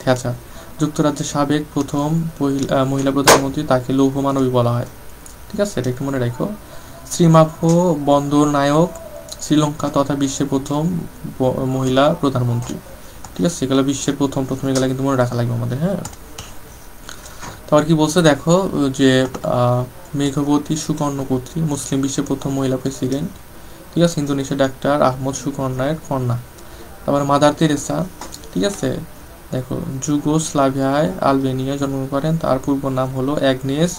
থ্যাচার। যুক্তরাজ্যের সাবেক প্রথম মহিলা প্রধানমন্ত্রী, তাকে লৌহ মানবী বলা হয়। ঠিক আছে, এটা একটু মনে রাখো। শ্রীমাভো বন্দরনায়ক, শ্রীলঙ্কা তথা বিশ্বের প্রথম মহিলা প্রধানমন্ত্রী। ঠিক আছে, এগুলো বিশ্বের প্রথম এগুলো কিন্তু মনে রাখা লাগবে আমাদের। হ্যাঁ, তারপর কি বলছে দেখো, যে মেঘবতী সুকর্ণপত্রী, মুসলিম বিশ্বের প্রথম মহিলা প্রেসিডেন্ট। ঠিক আছে, ইন্দোনেশিয়ার ডাক্তার আহমদ সুকর্ণের কন্যা। তারপর মাদার তেরেসা, ঠিক আছে, দেখো যুগোস্লাভিয়ায় আলবেনিয়ায় জন্মগ্রহণ করেন। তার পূর্ব নাম হলো অ্যাগনেস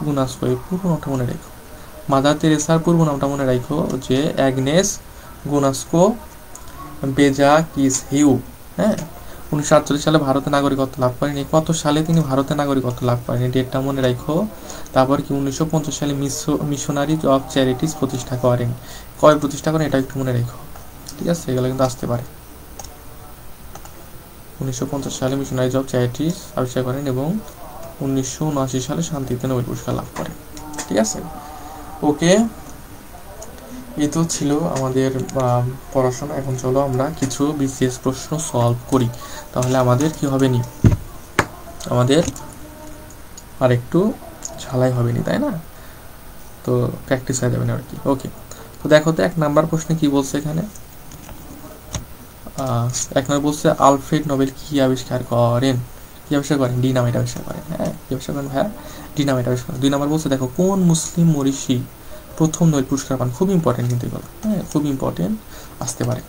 গুনাস্কো। এই পুরো নামটা মনে রেখো, মাদার তেরেসার পূর্ব নামটা মনে রাখো, যে অ্যাগনেস গুনাস্কো বেজাকিস হিউ। হ্যাঁ, 1948 সালে ভারতে নাগরিকত্ব লাভ করেন। কত সালে তিনি ভারতে নাগরিকত্ব লাভ করেন, ডেটটা মনে রাখো। তারপর কি 1950 সালে মিশনারি অফ চ্যারিটিস প্রতিষ্ঠা করেন। কবে প্রতিষ্ঠা করেন এটা একটু মনে রেখো। ঠিক আছে, এগুলো কিন্তু আসতে পারে। 1950 সালে মিশনারিজ অফ চ্যারিটিস আবিষ্কার করেন এবং 1979 সালে শান্তিতে নোবেল পুরস্কার লাভ করেন। ঠিক আছে, ওকে, এ তো ছিল আমাদের পড়াশোনা। এখন চলো আমরা কিছু বিসিএস প্রশ্ন সলভ করি, তাহলে আমাদের কি হবে নি, আমাদের আর একটু ঝালাই হবে নি, তাই না? তো প্র্যাকটিস হয়ে যাবে না আর কি। ওকে, তো দেখো তো 1 নাম্বার প্রশ্নে কি বলছে এখানে। 1 নম্বর বলছে আলফ্রেড নোবেল কি আবিষ্কার করেন? ডিনামাইট আবিষ্কার করেন। হ্যাঁ, কি আবিষ্কার করেন ভাইয়া? ডিনামাইট আবিষ্কার করেন। 2 নম্বর বলছে দেখো, কোন মুসলিম মনীষী প্রথম নোবেল পুরস্কার পান? খুব ইম্পর্টেন্ট কিন্তু এগুলো, হ্যাঁ, খুব ইম্পর্টেন্ট, আসতে পারে।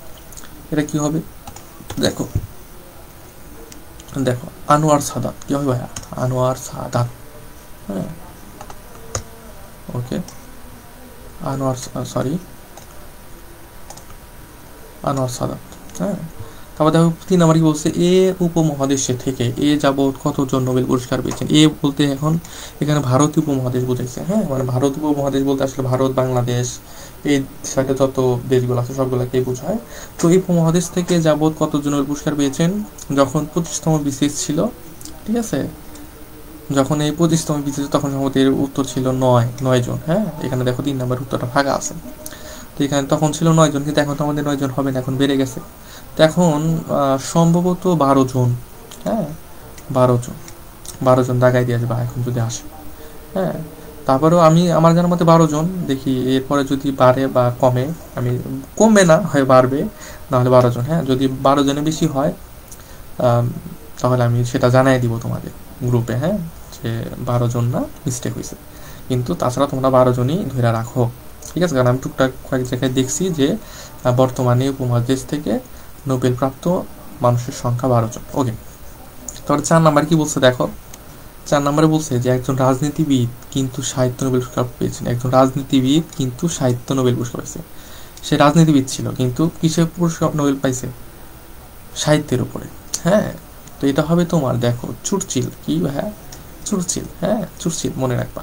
এটা কি হবে দেখো, আনোয়ার সাদাত। কি হবে ভাইয়া? আনোয়ার সাদাত। হ্যাঁ, ওকে, আনোয়ার সাদাত। হ্যাঁ, তারপর দেখো 3 নম্বর কি বলছে, এ উপমহাদেশে থেকে এ যাবৎ কতজন নোবেল পুরস্কার পেয়েছেন? এ বলতে এখানে ভারতীয় উপমহাদেশ বোঝাইছে। হ্যাঁ, মানে ভারতীয় উপমহাদেশ বলতে আসলে ভারত, বাংলাদেশ, এই সাইডে যত দেশগুলো আছে সবগুলোকে বোঝায়। তো এই উপমহাদেশ থেকে যাবৎ কতজন নোবেল পুরস্কার পেয়েছেন? যখন 25তম বিসিএস ছিল, ঠিক আছে, যখন এই 25তম বিসিএস, তখন সম্ভবত এর উত্তর ছিল 9 জন। হ্যাঁ, এখানে দেখো 3 নম্বর উত্তরটা ফাঁকা আছে। তো এখানে তখন ছিল 9 জন, কিন্তু এখন তো আমাদের 9 জন হবে না, এখন বেড়ে গেছে। তো এখন সম্ভবত 12 জন। হ্যাঁ, 12 জন দাগাই দিয়ে আসবে এখন যদি আসে। হ্যাঁ, তারপরেও আমার জানার মতে 12 জন। দেখি এরপরে যদি বাড়ে বা কমে, আমি কমবে না, হয় বাড়বে, নাহলে 12 জন। হ্যাঁ, যদি 12 জনের বেশি হয় তাহলে আমি সেটা জানাই দিব তোমাদের গ্রুপে। হ্যাঁ, যে 12 জন না, মিস্টেক হয়েছে, কিন্তু তাছাড়া তোমরা 12 জনই ধরে রাখো। ঠিক আছে, কারণ আমি টুকটাক কয়েক জায়গায় দেখছি যে বর্তমানে উপমহাদেশ থেকে নোবেল প্রাপ্ত মানুষের সংখ্যা 12 জন। ওকে, তারপর 4 নাম্বার কি বলছে দেখো, 4 নম্বরে বলছে যে একজন রাজনীতিবিদ কিন্তু সাহিত্য নোবেল পুরস্কার পেয়েছেন। একজন রাজনীতিবিদ কিন্তু সাহিত্য নোবেল পুরস্কার পেয়েছে। সে রাজনীতিবিদ ছিল, কিন্তু কিসের পুরস্কার নোবেল পাইছে? সাহিত্যের উপরে। হ্যাঁ, তো এটা হবে তোমার দেখো চুর্চিল। কি হ্যাঁ, চুর্চিল। হ্যাঁ, চুর্চিল মনে রাখবা।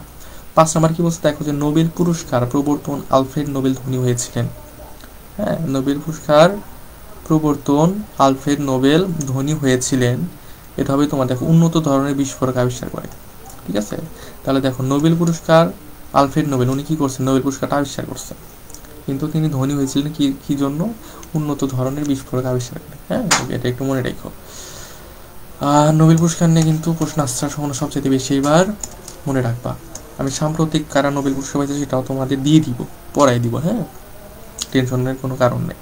5 নম্বর কি বলছে দেখো, যে নোবেল পুরস্কার প্রবর্তন আলফ্রেড নোবেল ধনী হয়েছিলেন। হ্যাঁ, নোবেল পুরস্কার প্রবর্তন আলফ্রেড নোবেল ধনী হয়েছিলেন। এটা হবে তোমার দেখো উন্নত ধরনের বিস্ফোরক আবিষ্কার করে। ঠিক আছে, তাহলে দেখো নোবেল পুরস্কার আলফ্রেড নোবেল, উনি কি করছেন? নোবেল পুরস্কারটা আবিষ্কার করছেন, কিন্তু তিনি ধনী হয়েছিলেন কি জন্য? উন্নত ধরনের বিস্ফোরক আবিষ্কার করে। হ্যাঁ, এটা একটু মনে রেখো। আর নোবেল পুরস্কার নিয়ে কিন্তু প্রশ্ন আসার সম্ভাবনা সবচেয়ে বেশি, এবার মনে রাখবা। আমি সাম্প্রতিক কারা নোবেল পুরস্কার পাইছে সেটাও তোমাদের দিয়ে দিব, পড়াই দিব, হ্যাঁ, টেনশনের কোনো কারণ নেই।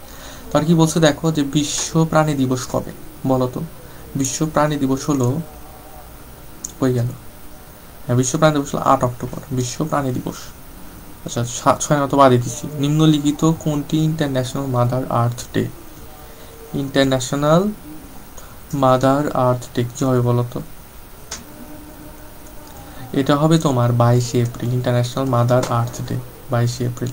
তো আর কি বলছে দেখো, যে বিশ্ব প্রাণী দিবস কবে বলো তো? বিশ্ব প্রাণী দিবস হলো, হয়ে গেল, হ্যাঁ বিশ্ব প্রাণী দিবস হলো 8 অক্টোবর, বিশ্ব প্রাণী দিবস। আচ্ছা 6 মতো বাদে দিচ্ছি। নিম্নলিখিত কোনটি International Mother Earth Day? International Mother Earth Day কি হবে বলো তো? এটা হবে তোমার 22শে April, International Mother Earth Day, 22শে এপ্রিল।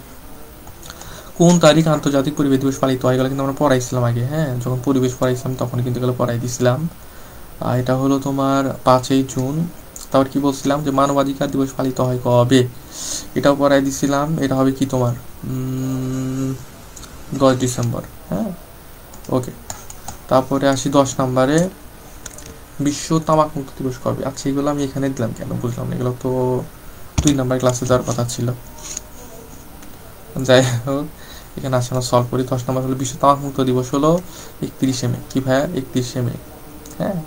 কোন তারিখ আন্তর্জাতিক পরিবেশ দিবস পালিত হয়? গেলো কিন্তু আমরা পড়াইছিলাম আগে, হ্যাঁ যখন পরিবেশ পড়াইছিলাম তখন কিন্তু এগুলো পড়াই দিছিলাম। এটা হলো তোমার 5ই জুন। তারপর কি বলছিলাম, যে মানবাধিকার দিবস পালিত হয় কবে? এটাও পড়াই দিছিলাম, এটা হবে কি তোমার 10 ডিসেম্বর, হ্যাঁ ওকে। তারপরে আসি 10 নম্বরে, বিশ্ব তামাক মুক্ত দিবস কবে? আচ্ছা এগুলো আমি এখানে দিলাম কেন বুঝলাম না, এগুলো তো 2 নম্বর ক্লাসে দেওয়ার কথা ছিল। যাই হোক, এখানে আসে আমরা সলভ করি। 10 নম্বর হলো বিশ্ব তামাক মুক্ত দিবস হলো 31শে মে। কি ভাইয়া? 31শে মে, হ্যাঁ।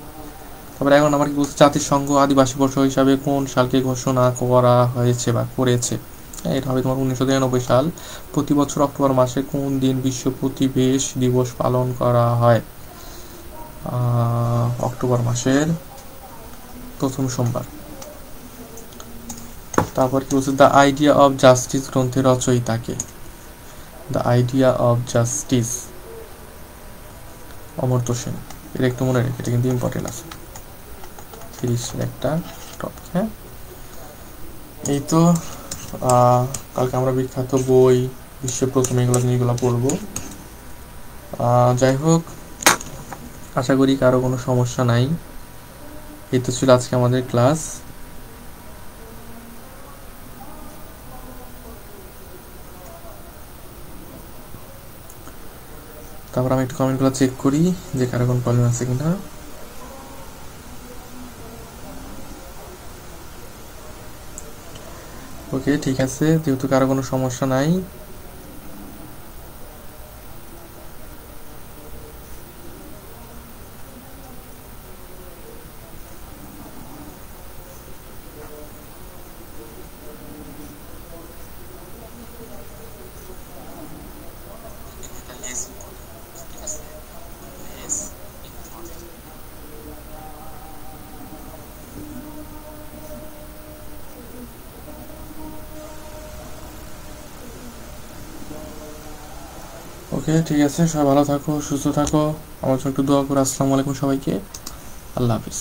তারপরে 11 নম্বর কি বলছে, জাতিসংঘ আদিবাসী বর্ষ হিসাবে কোন সালকে ঘোষণা করা হয়েছে বা করেছে? হ্যাঁ এটা হবে তোমার 1993 সাল। প্রতি বছর অক্টোবর মাসে কোন দিন বিশ্ব পরিবেশ দিবস পালন করা হয়? অক্টোবর মাসের প্রথম সোমবার। তারপর কি বলছে, দ্য আইডিয়া অফ জাস্টিস গ্রন্থের রচয়িতাকে? The Idea of Justice, Amartya Sen. এটা একটু মনে রেখে, এটা কিন্তু ইম্পর্টেন্ট আছে, 30 একটা টপিক, হ্যাঁ। এই তো কালকে আমরা বিখ্যাত বই, বিশ্বের প্রথম, এগুলো নিয়ে পড়বো। যাই হোক, আশা করি কারো কোনো সমস্যা নাই। এই তো ছিল আজকে আমাদের ক্লাস। তারপর আমি একটু কমেন্টগুলো চেক করি যে কারো কোনো প্রবলেম আছে কিনা। ওকে ঠিক আছে, যেহেতু কারো কোনো সমস্যা নাই, ওকে ঠিক আছে, সবাই ভালো থাকো, সুস্থ থাকো, আমার জন্য একটু দোয়া করো। আসসালামু আলাইকুম সবাইকে, আল্লাহ হাফিজ।